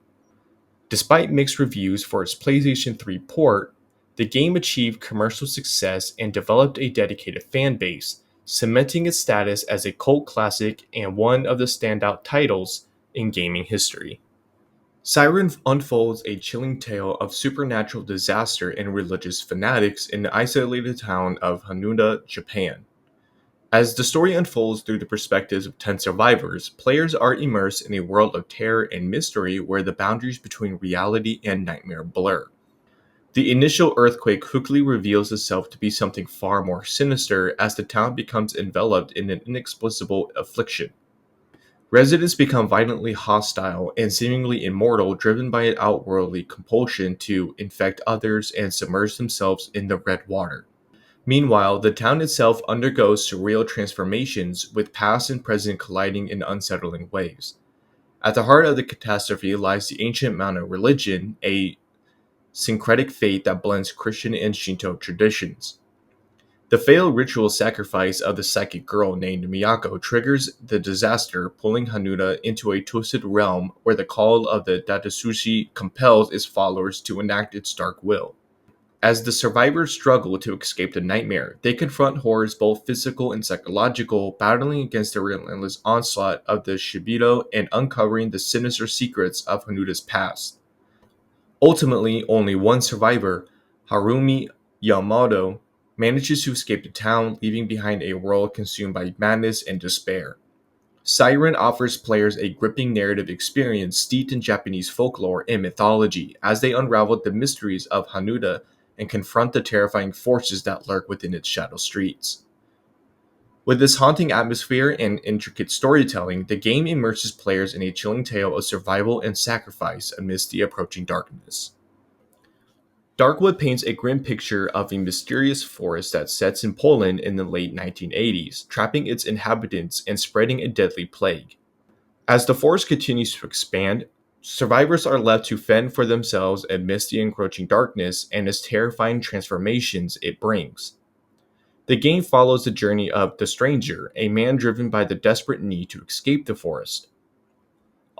Despite mixed reviews for its PlayStation 3 port, the game achieved commercial success and developed a dedicated fan base, cementing its status as a cult classic and one of the standout titles in gaming history. Siren unfolds a chilling tale of supernatural disaster and religious fanatics in the isolated town of Haneda, Japan. As the story unfolds through the perspectives of 10 survivors, players are immersed in a world of terror and mystery where the boundaries between reality and nightmare blur. The initial earthquake quickly reveals itself to be something far more sinister as the town becomes enveloped in an inexplicable affliction. Residents become violently hostile and seemingly immortal, driven by an outworldly compulsion to infect others and submerge themselves in the red water. Meanwhile, the town itself undergoes surreal transformations, with past and present colliding in unsettling ways. At the heart of the catastrophe lies the ancient Mano religion, a syncretic faith that blends Christian and Shinto traditions. The failed ritual sacrifice of the psychic girl named Miyako triggers the disaster, pulling Hanuta into a twisted realm where the call of the Datatsushi compels its followers to enact its dark will. As the survivors struggle to escape the nightmare, they confront horrors both physical and psychological, battling against the relentless onslaught of the Shibito and uncovering the sinister secrets of Hanuta's past. Ultimately, only one survivor, Harumi Yamamoto, manages to escape the town, leaving behind a world consumed by madness and despair. Siren offers players a gripping narrative experience steeped in Japanese folklore and mythology as they unravel the mysteries of Hanuta and confront the terrifying forces that lurk within its shadow streets. With this haunting atmosphere and intricate storytelling, the game immerses players in a chilling tale of survival and sacrifice amidst the approaching darkness. Darkwood paints a grim picture of a mysterious forest that sets in Poland in the late 1980s, trapping its inhabitants and spreading a deadly plague. As the forest continues to expand, survivors are left to fend for themselves amidst the encroaching darkness and its terrifying transformations it brings. The game follows the journey of the Stranger, a man driven by the desperate need to escape the forest.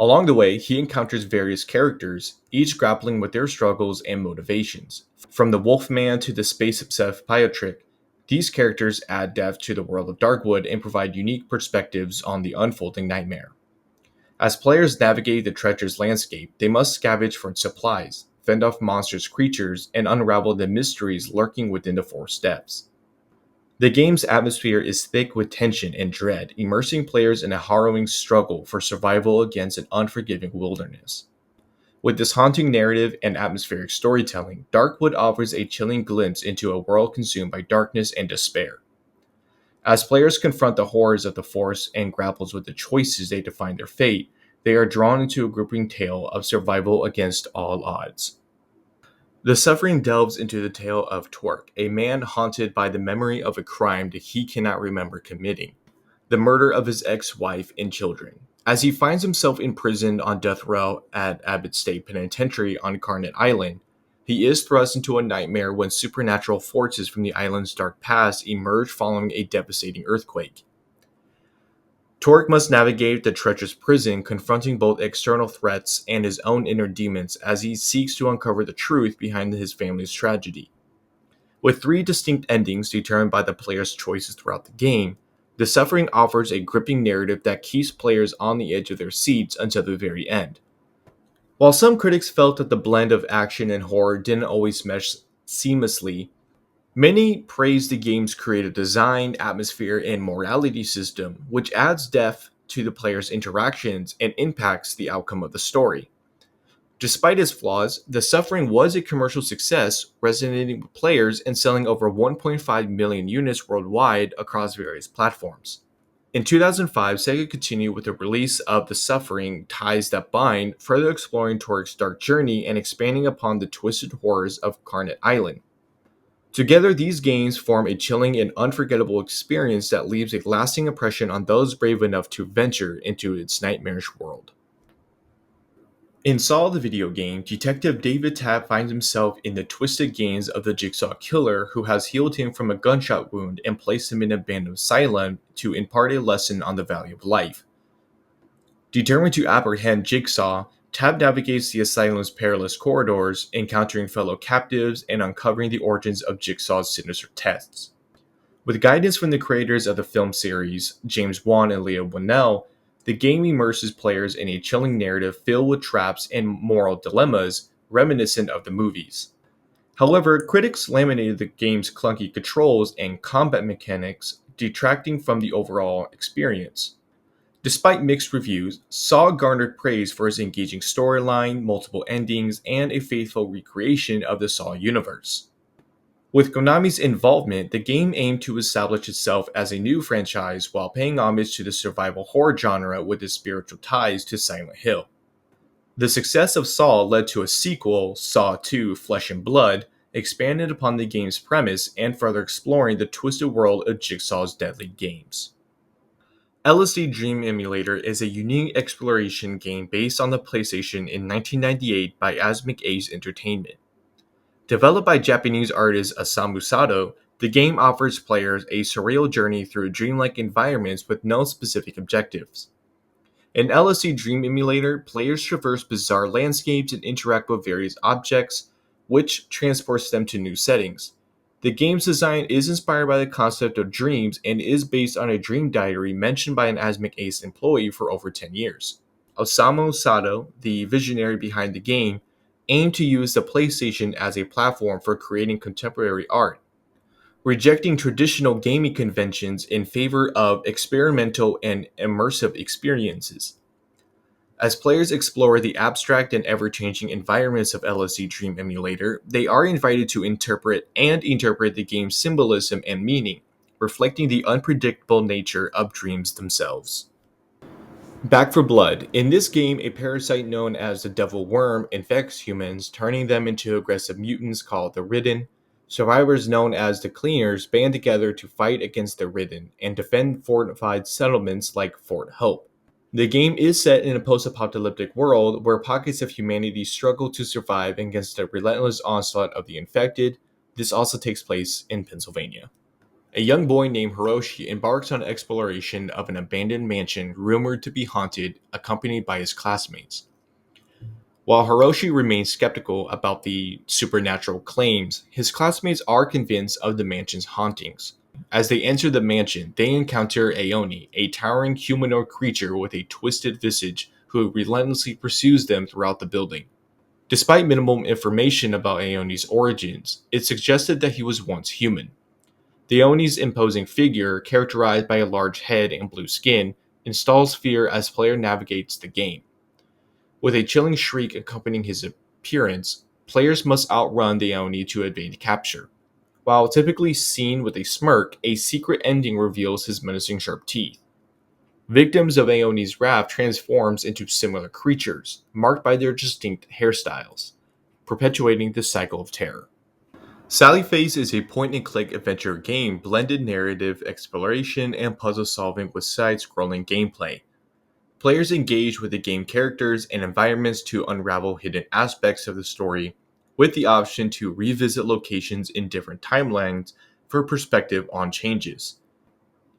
Along the way, he encounters various characters, each grappling with their struggles and motivations. From the Wolfman to the space-obsessed Piotric, these characters add depth to the world of Darkwood and provide unique perspectives on the unfolding nightmare. As players navigate the treacherous landscape, they must scavenge for supplies, fend off monstrous creatures, and unravel the mysteries lurking within the forest depths. The game's atmosphere is thick with tension and dread, immersing players in a harrowing struggle for survival against an unforgiving wilderness. With this haunting narrative and atmospheric storytelling, Darkwood offers a chilling glimpse into a world consumed by darkness and despair. As players confront the horrors of the forest and grapples with the choices they define their fate, they are drawn into a gripping tale of survival against all odds. The suffering delves into the tale of Twerk, a man haunted by the memory of a crime that he cannot remember committing, the murder of his ex-wife and children. As he finds himself imprisoned on death row at Abbott State Penitentiary on Garnet Island, he is thrust into a nightmare when supernatural forces from the island's dark past emerge following a devastating earthquake. Torque must navigate the treacherous prison, confronting both external threats and his own inner demons as he seeks to uncover the truth behind his family's tragedy. With three distinct endings determined by the player's choices throughout the game, The Suffering offers a gripping narrative that keeps players on the edge of their seats until the very end. While some critics felt that the blend of action and horror didn't always mesh seamlessly, many praised the game's creative design, atmosphere, and morality system, which adds depth to the player's interactions and impacts the outcome of the story. Despite its flaws, The Suffering was a commercial success, resonating with players and selling over 1.5 million units worldwide across various platforms. In 2005, Sega continued with the release of The Suffering Ties That Bind, further exploring Torque's dark journey and expanding upon the twisted horrors of Garnet Island. Together, these games form a chilling and unforgettable experience that leaves a lasting impression on those brave enough to venture into its nightmarish world. In Saw the video game, Detective David Tapp finds himself in the twisted gains of the Jigsaw Killer, who has healed him from a gunshot wound and placed him in an abandoned asylum to impart a lesson on the value of life. Determined to apprehend Jigsaw, Tapp navigates the asylum's perilous corridors, encountering fellow captives and uncovering the origins of Jigsaw's sinister tests. With guidance from the creators of the film series, James Wan and Leah Whannell, the game immerses players in a chilling narrative filled with traps and moral dilemmas reminiscent of the movies. However, critics lamented the game's clunky controls and combat mechanics, detracting from the overall experience. Despite mixed reviews, Saw garnered praise for its engaging storyline, multiple endings, and a faithful recreation of the Saw universe. With Konami's involvement, the game aimed to establish itself as a new franchise while paying homage to the survival horror genre with its spiritual ties to Silent Hill. The success of Saw led to a sequel, Saw 2: Flesh and Blood, expanded upon the game's premise and further exploring the twisted world of Jigsaw's deadly games. LSD Dream Emulator is a unique exploration game based on the PlayStation in 1998 by Asmik Ace Entertainment. Developed by Japanese artist Osamu Sato, the game offers players a surreal journey through dreamlike environments with no specific objectives. In LSD Dream Emulator, players traverse bizarre landscapes and interact with various objects, which transports them to new settings. The game's design is inspired by the concept of dreams and is based on a dream diary mentioned by an Asmik Ace employee for over 10 years. Osamu Sato, the visionary behind the game, aimed to use the PlayStation as a platform for creating contemporary art, rejecting traditional gaming conventions in favor of experimental and immersive experiences. As players explore the abstract and ever changing environments of LSD Dream Emulator, they are invited to interpret the game's symbolism and meaning, reflecting the unpredictable nature of dreams themselves. Back for Blood. In this game, a parasite known as the devil worm infects humans, turning them into aggressive mutants called the Ridden. Survivors known as the Cleaners band together to fight against the Ridden and defend fortified settlements like Fort Hope. The game is set in a post-apocalyptic world where pockets of humanity struggle to survive against the relentless onslaught of the infected. This also takes place in Pennsylvania. A young boy named Hiroshi embarks on exploration of an abandoned mansion rumored to be haunted, accompanied by his classmates. While Hiroshi remains skeptical about the supernatural claims, his classmates are convinced of the mansion's hauntings. As they enter the mansion, they encounter Aoni, a towering humanoid creature with a twisted visage who relentlessly pursues them throughout the building. Despite minimal information about Aoni's origins, it suggested that he was once human. The Aoni's imposing figure, characterized by a large head and blue skin, installs fear as player navigates the game. With a chilling shriek accompanying his appearance, players must outrun the Aoni to evade capture. While typically seen with a smirk, a secret ending reveals his menacing sharp teeth. Victims of Aoni's wrath transforms into similar creatures, marked by their distinct hairstyles, perpetuating the cycle of terror. Sally Face is a point-and-click adventure game blended narrative exploration and puzzle solving with side-scrolling gameplay. Players engage with the game characters and environments to unravel hidden aspects of the story, with the option to revisit locations in different timelines for perspective on changes.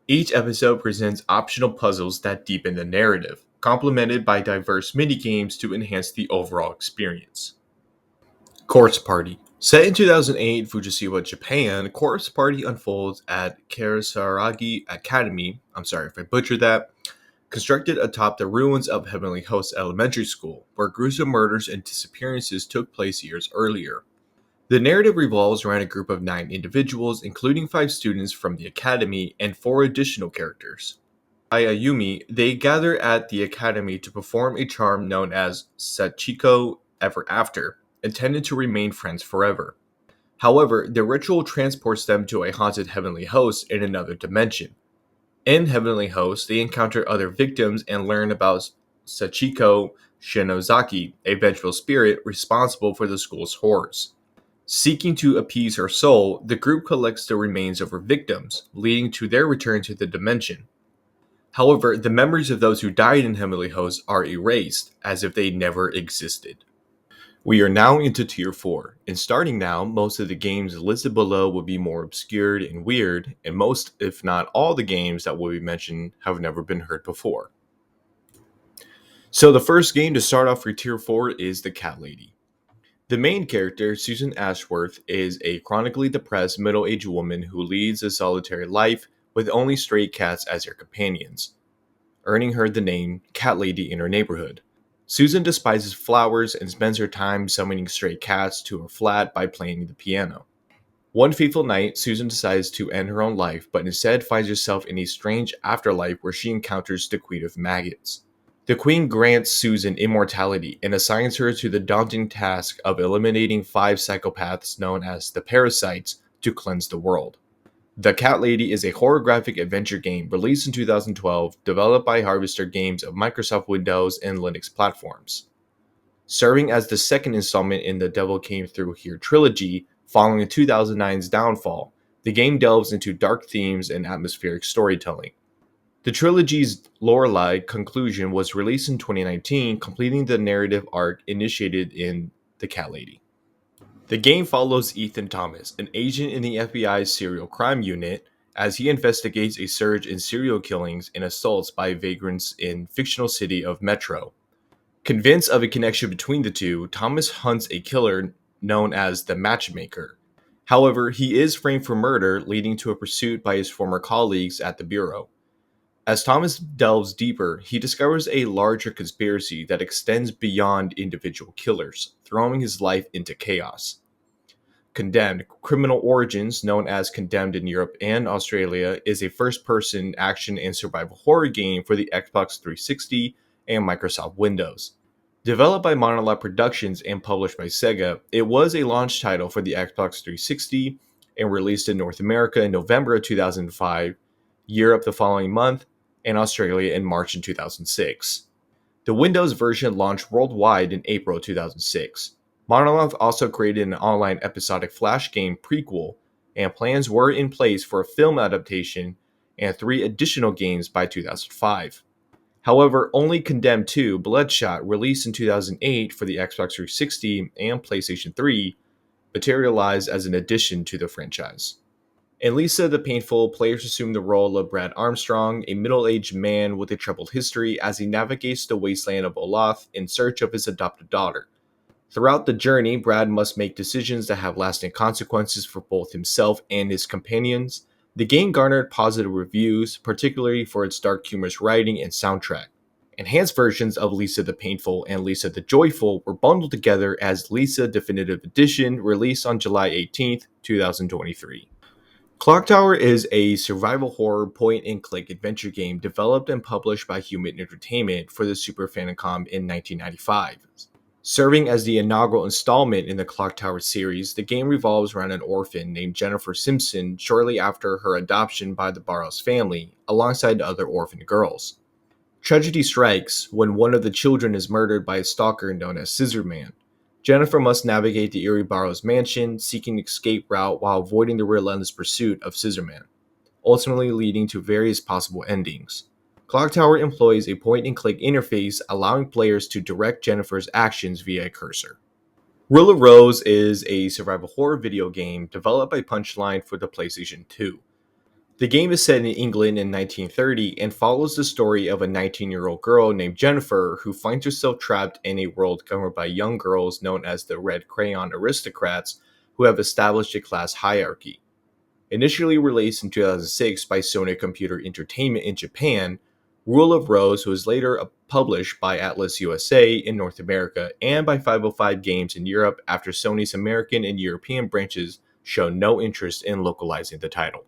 Each episode presents optional puzzles that deepen the narrative, complemented by diverse minigames to enhance the overall experience. Corpse Party. Set in 2008 Fujisawa, Japan, Corpse Party unfolds at Karasaragi Academy, I'm sorry if I butchered that, constructed atop the ruins of Heavenly Host Elementary School, where gruesome murders and disappearances took place years earlier. The narrative revolves around a group of 9 individuals, including 5 students from the academy and 4 additional characters. By Ayumi, they gather at the academy to perform a charm known as Sachiko Ever After, intended to remain friends forever. However, the ritual transports them to a haunted heavenly host in another dimension. In Heavenly Host, they encounter other victims and learn about Sachiko Shinozaki, a vengeful spirit responsible for the school's horrors. Seeking to appease her soul, the group collects the remains of her victims, leading to their return to the dimension. However, the memories of those who died in Heavenly Host are erased, as if they never existed. We are now into Tier 4, and starting now, most of the games listed below will be more obscured and weird, and most, if not all, the games that will be mentioned have never been heard before. So the first game to start off for Tier 4 is The Cat Lady. The main character, Susan Ashworth, is a chronically depressed middle-aged woman who leads a solitary life with only stray cats as her companions, earning her the name Cat Lady in her neighborhood. Susan despises flowers and spends her time summoning stray cats to her flat by playing the piano. One fateful night, Susan decides to end her own life, but instead finds herself in a strange afterlife where she encounters the Queen of Maggots. The Queen grants Susan immortality and assigns her to the daunting task of eliminating 5 psychopaths known as the Parasites to cleanse the world. The Cat Lady is a horror-graphic adventure game released in 2012, developed by Harvester Games of Microsoft Windows and Linux platforms. Serving as the second installment in the Devil Came Through Here trilogy, following 2009's downfall, the game delves into dark themes and atmospheric storytelling. The trilogy's lore-like conclusion was released in 2019, completing the narrative arc initiated in The Cat Lady. The game follows Ethan Thomas, an agent in the FBI's serial crime unit, as he investigates a surge in serial killings and assaults by vagrants in fictional city of Metro. Convinced of a connection between the two, Thomas hunts a killer known as the Matchmaker. However, he is framed for murder, leading to a pursuit by his former colleagues at the Bureau. As Thomas delves deeper, he discovers a larger conspiracy that extends beyond individual killers, throwing his life into chaos. Condemned: Criminal Origins, known as Condemned in Europe and Australia, is a first person action and survival horror game for the Xbox 360 and Microsoft Windows. Developed by Monolith Productions and published by Sega, it was a launch title for the Xbox 360 and released in North America in November of 2005, Europe the following month, and Australia in March in 2006. The Windows version launched worldwide in April 2006. Monolith also created an online episodic Flash game prequel, and plans were in place for a film adaptation and 3 additional games by 2005. However, only Condemned 2: Bloodshot, released in 2008 for the Xbox 360 and PlayStation 3, materialized as an addition to the franchise. In Lisa the Painful, players assume the role of Brad Armstrong, a middle-aged man with a troubled history, as he navigates the wasteland of Olaf in search of his adopted daughter. Throughout the journey, Brad must make decisions that have lasting consequences for both himself and his companions. The game garnered positive reviews, particularly for its dark humorous writing and soundtrack. Enhanced versions of Lisa the Painful and Lisa the Joyful were bundled together as Lisa Definitive Edition, released on July 18, 2023. Clock Tower is a survival horror point-and-click adventure game developed and published by Human Entertainment for the Super Famicom in 1995. Serving as the inaugural installment in the Clock Tower series, the game revolves around an orphan named Jennifer Simpson shortly after her adoption by the Barrows family, alongside other orphan girls. Tragedy strikes when one of the children is murdered by a stalker known as Scissor Man. Jennifer must navigate the eerie Barrows mansion, seeking an escape route while avoiding the relentless pursuit of Scissorman, ultimately leading to various possible endings. Clock Tower employs a point-and-click interface, allowing players to direct Jennifer's actions via a cursor. Rule of Rose is a survival horror video game developed by Punchline for the PlayStation 2. The game is set in England in 1930 and follows the story of a 19-year-old girl named Jennifer who finds herself trapped in a world governed by young girls known as the Red Crayon Aristocrats, who have established a class hierarchy. Initially released in 2006 by Sony Computer Entertainment in Japan, Rule of Rose was later published by Atlas USA in North America and by 505 Games in Europe after Sony's American and European branches showed no interest in localizing the title.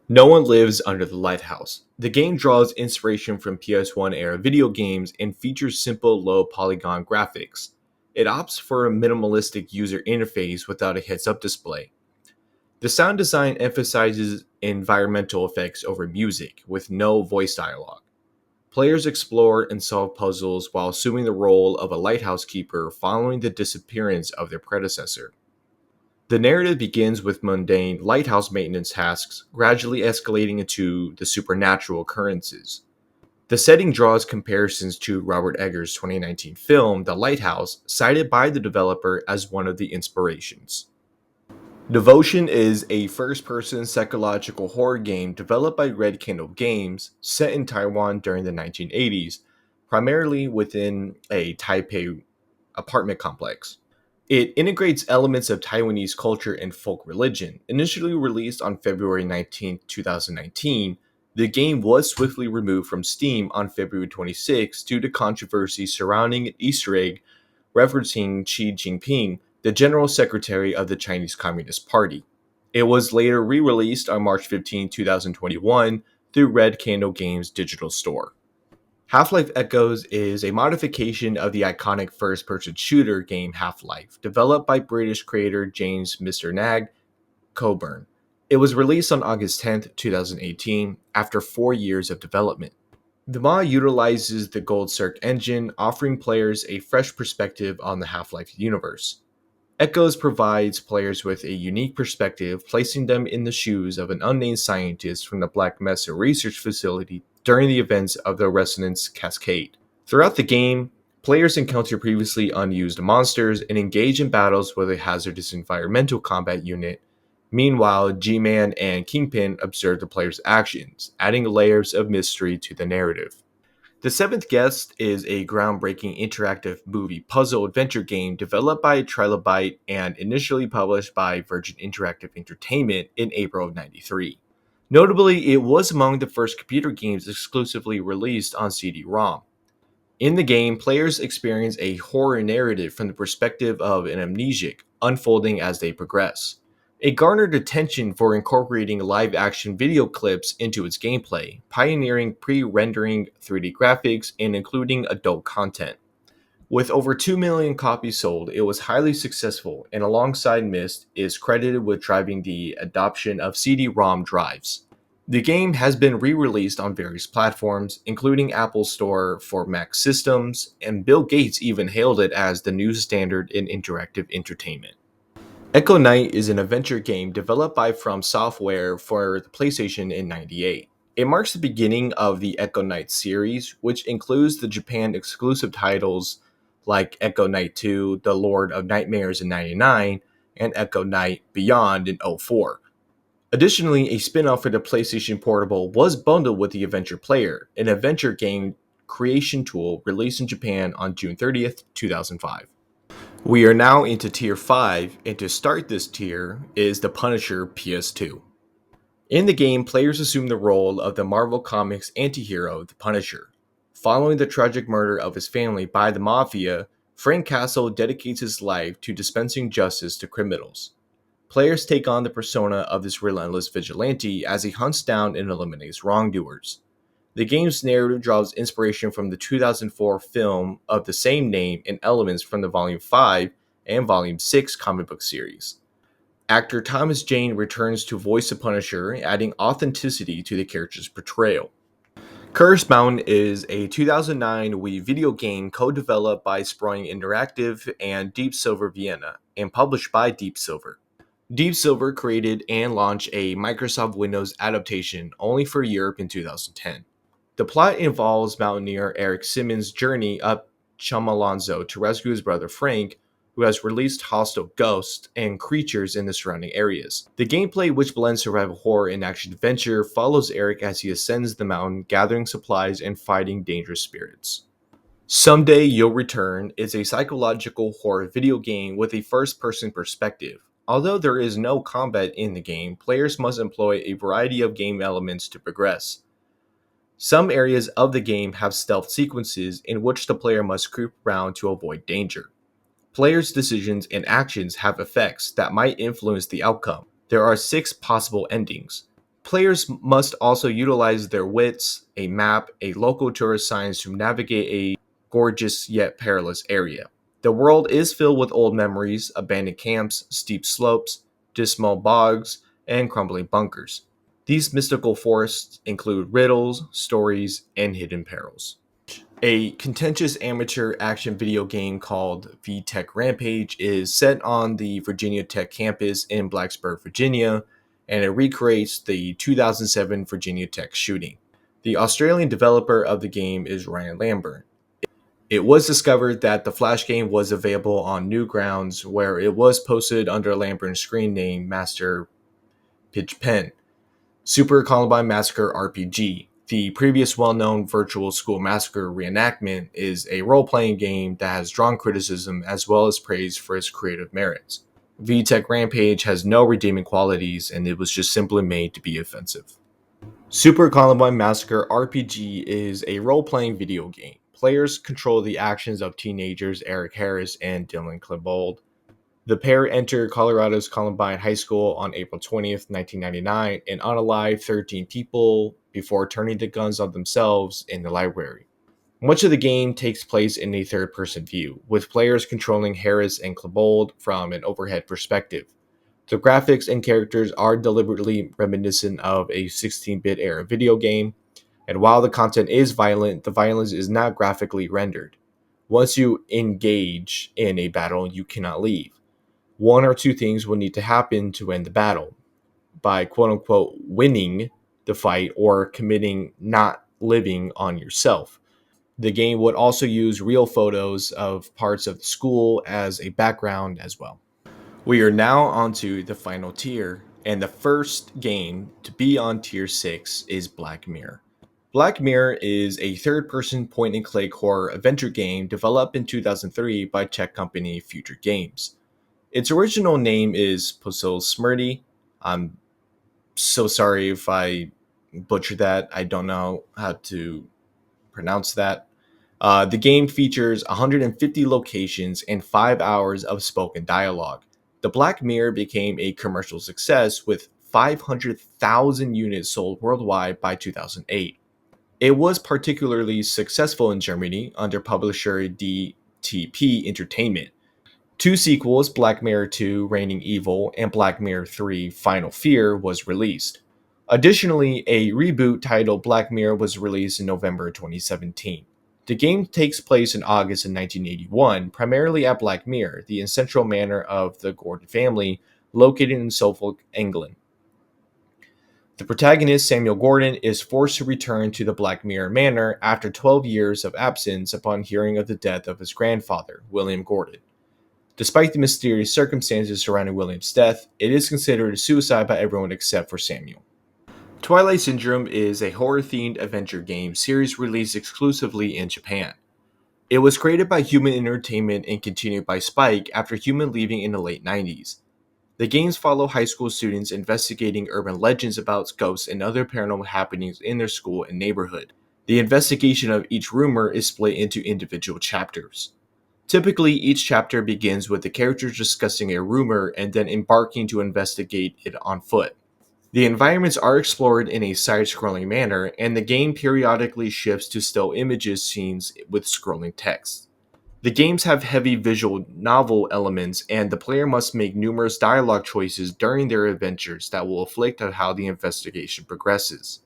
No One Lives Under the Lighthouse. The game draws inspiration from PS1 era video games and features simple, low polygon graphics. It opts for a minimalistic user interface without a heads-up display. The sound design emphasizes environmental effects over music, with no voice dialogue. Players explore and solve puzzles while assuming the role of a lighthouse keeper following the disappearance of their predecessor. The narrative begins with mundane lighthouse maintenance tasks, gradually escalating into the supernatural occurrences. The setting draws comparisons to Robert Eggers' 2019 film, The Lighthouse, cited by the developer as one of the inspirations. Devotion is a first-person psychological horror game developed by Red Candle Games, set in Taiwan during the 1980s, primarily within a Taipei apartment complex. It integrates elements of Taiwanese culture and folk religion. Initially released on February 19, 2019, the game was swiftly removed from Steam on February 26 due to controversy surrounding an Easter egg referencing Xi Jinping, the General Secretary of the Chinese Communist Party. It was later re-released on March 15, 2021 through Red Candle Games' digital store. Half-Life Echoes is a modification of the iconic first-person shooter game Half-Life, developed by British creator James "Mr. Nag" Coburn. It was released on August 10, 2018, after 4 years of development. The mod utilizes the Gold Circ engine, offering players a fresh perspective on the Half-Life universe. Echoes provides players with a unique perspective, placing them in the shoes of an unnamed scientist from the Black Mesa research facility during the events of the Resonance Cascade. Throughout the game, Players encounter previously unused monsters and engage in battles with a hazardous environmental combat unit. Meanwhile, G-Man and Kingpin observe the player's actions, adding layers of mystery to the narrative. The Seventh Guest is a groundbreaking interactive movie puzzle adventure game developed by Trilobite and initially published by Virgin Interactive Entertainment in April of '93. Notably, it was among the first computer games exclusively released on CD-ROM. In the game, players experience a horror narrative from the perspective of an amnesiac, unfolding as they progress. It garnered attention for incorporating live action video clips into its gameplay, pioneering pre rendering 3D graphics and including adult content. With over 2 million copies sold, it was highly successful and, alongside Myst, is credited with driving the adoption of CD-ROM drives. The game has been re-released on various platforms, including Apple Store for Mac systems, and Bill Gates even hailed it as the new standard in interactive entertainment. Echo Knight is an adventure game developed by From Software for the PlayStation in '98. It marks the beginning of the Echo Knight series, which includes the Japan exclusive titles like Echo Knight 2, The Lord of Nightmares in '99, and Echo Knight Beyond in '04. Additionally, a spin-off for the PlayStation Portable was bundled with the Adventure Player, an adventure game creation tool released in Japan on June 30th, 2005. We are now into Tier 5, and to start this tier is The Punisher PS2. In the game, players assume the role of the Marvel Comics antihero, The Punisher. Following the tragic murder of his family by the Mafia, Frank Castle dedicates his life to dispensing justice to criminals. Players take on the persona of this relentless vigilante as he hunts down and eliminates wrongdoers. The game's narrative draws inspiration from the 2004 film of the same name and elements from the Volume 5 and Volume 6 comic book series. Actor Thomas Jane returns to voice the Punisher, adding authenticity to the character's portrayal. Curse Mountain is a 2009 Wii video game co-developed by Sproing Interactive and Deep Silver Vienna, and published by Deep Silver. Deep Silver created and launched a Microsoft Windows adaptation only for Europe in 2010. The plot involves mountaineer Eric Simmons' journey up Chumalonzo to rescue his brother Frank, who has released hostile ghosts and creatures in the surrounding areas. The gameplay, which blends survival horror and action-adventure, follows Eric as he ascends the mountain, gathering supplies and fighting dangerous spirits. Someday You'll Return is a psychological horror video game with a first-person perspective. Although there is no combat in the game, players must employ a variety of game elements to progress. Some areas of the game have stealth sequences in which the player must creep around to avoid danger. Players' decisions and actions have effects that might influence the outcome. There are 6 possible endings. Players must also utilize their wits, a map, a local tourist signs to navigate a gorgeous yet perilous area. The world is filled with old memories, abandoned camps, steep slopes, dismal bogs, and crumbling bunkers. These mystical forests include riddles, stories, and hidden perils. A contentious amateur action video game called VTech Rampage is set on the Virginia Tech campus in Blacksburg, Virginia, and it recreates the 2007 Virginia Tech shooting. The Australian developer of the game is Ryan Lambert. It was discovered that the Flash game was available on Newgrounds, where it was posted under Lambert's screen name Master Pitch Pen. Super Columbine Massacre RPG. The previous well-known Virtual School Massacre reenactment is a role-playing game that has drawn criticism as well as praise for its creative merits. VTech Rampage has no redeeming qualities, and it was just simply made to be offensive. Super Columbine Massacre RPG is a role-playing video game. Players control the actions of teenagers Eric Harris and Dylan Klebold. The pair enter Colorado's Columbine High School on April 20th, 1999, and unalive 13 people before turning the guns on themselves in the library. Much of the game takes place in a third-person view, with players controlling Harris and Klebold from an overhead perspective. The graphics and characters are deliberately reminiscent of a 16-bit era video game, and while the content is violent, the violence is not graphically rendered. Once you engage in a battle, you cannot leave. 1 or 2 things will need to happen to end the battle. By quote-unquote winning the fight or committing not living on yourself. The game would also use real photos of parts of the school as a background as well. We are now onto the final tier, and the first game to be on tier 6 is Black Mirror. Black Mirror is a third person point and click horror adventure game developed in 2003 by tech company Future Games. Its original name is Puzzle Smrti. I'm so sorry if I butchered that. I don't know how to pronounce that. The game features 150 locations and 5 hours of spoken dialogue. The Black Mirror became a commercial success with 500,000 units sold worldwide by 2008. It was particularly successful in Germany under publisher DTP Entertainment. Two sequels, Black Mirror 2 Reigning Evil and Black Mirror 3 Final Fear, was released. Additionally, a reboot titled Black Mirror was released in November 2017. The game takes place in August of 1981, primarily at Black Mirror, the ancestral manor of the Gordon family, located in Suffolk, England. The protagonist, Samuel Gordon, is forced to return to the Black Mirror Manor after 12 years of absence upon hearing of the death of his grandfather, William Gordon. Despite the mysterious circumstances surrounding William's death, it is considered a suicide by everyone except for Samuel. Twilight Syndrome is a horror-themed adventure game series released exclusively in Japan. It was created by Human Entertainment and continued by Spike after Human leaving in the late 90s. The games follow high school students investigating urban legends about ghosts and other paranormal happenings in their school and neighborhood. The investigation of each rumor is split into individual chapters. Typically, each chapter begins with the characters discussing a rumor and then embarking to investigate it on foot. The environments are explored in a side-scrolling manner, and the game periodically shifts to still images scenes with scrolling text. The games have heavy visual novel elements, and the player must make numerous dialogue choices during their adventures that will affect on how the investigation progresses.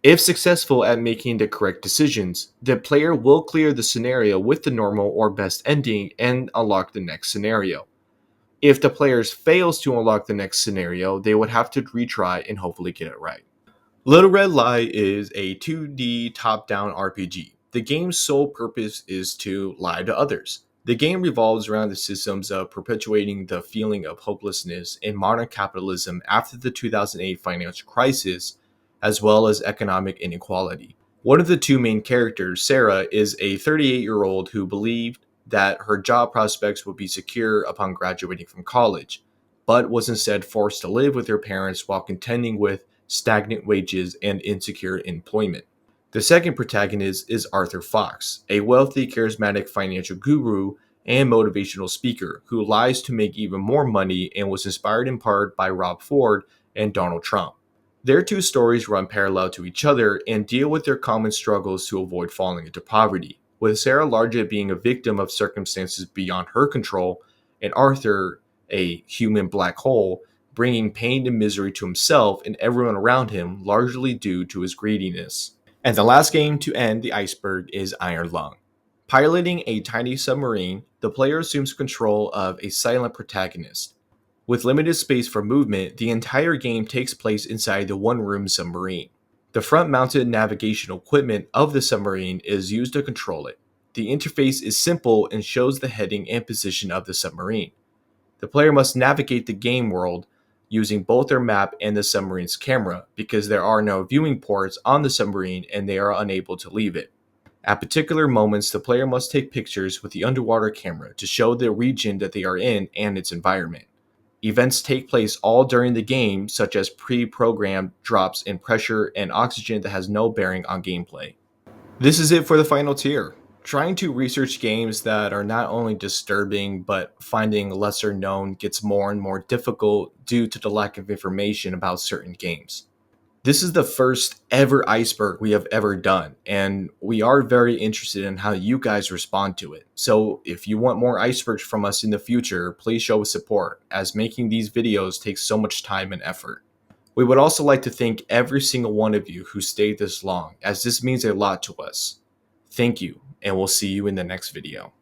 If successful at making the correct decisions, the player will clear the scenario with the normal or best ending and unlock the next scenario. If the player fails to unlock the next scenario, they would have to retry and hopefully get it right. Little Red Lie is a 2D top-down RPG. The game's sole purpose is to lie to others. The game revolves around the systems of perpetuating the feeling of hopelessness in modern capitalism after the 2008 financial crisis, as well as economic inequality. One of the two main characters, Sarah, is a 38-year-old who believed that her job prospects would be secure upon graduating from college, but was instead forced to live with her parents while contending with stagnant wages and insecure employment. The second protagonist is Arthur Fox, a wealthy, charismatic financial guru and motivational speaker who lies to make even more money and was inspired in part by Rob Ford and Donald Trump. Their two stories run parallel to each other and deal with their common struggles to avoid falling into poverty, with Sarah largely being a victim of circumstances beyond her control, and Arthur, a human black hole, bringing pain and misery to himself and everyone around him, largely due to his greediness. And the last game to end the iceberg is Iron Lung. Piloting a tiny submarine, the player assumes control of a silent protagonist. With limited space for movement, the entire game takes place inside the one-room submarine. The front-mounted navigational equipment of the submarine is used to control it. The interface is simple and shows the heading and position of the submarine. The player must navigate the game world using both their map and the submarine's camera because there are no viewing ports on the submarine and they are unable to leave it. At particular moments, the player must take pictures with the underwater camera to show the region that they are in and its environment. Events take place all during the game, such as pre-programmed drops in pressure and oxygen that has no bearing on gameplay. This is it for the final tier. Trying to research games that are not only disturbing, but finding lesser known gets more and more difficult due to the lack of information about certain games. This is the first ever iceberg we have ever done, and we are very interested in how you guys respond to it. So if you want more icebergs from us in the future, please show us support, as making these videos takes so much time and effort. We would also like to thank every single one of you who stayed this long, as this means a lot to us. Thank you, and we'll see you in the next video.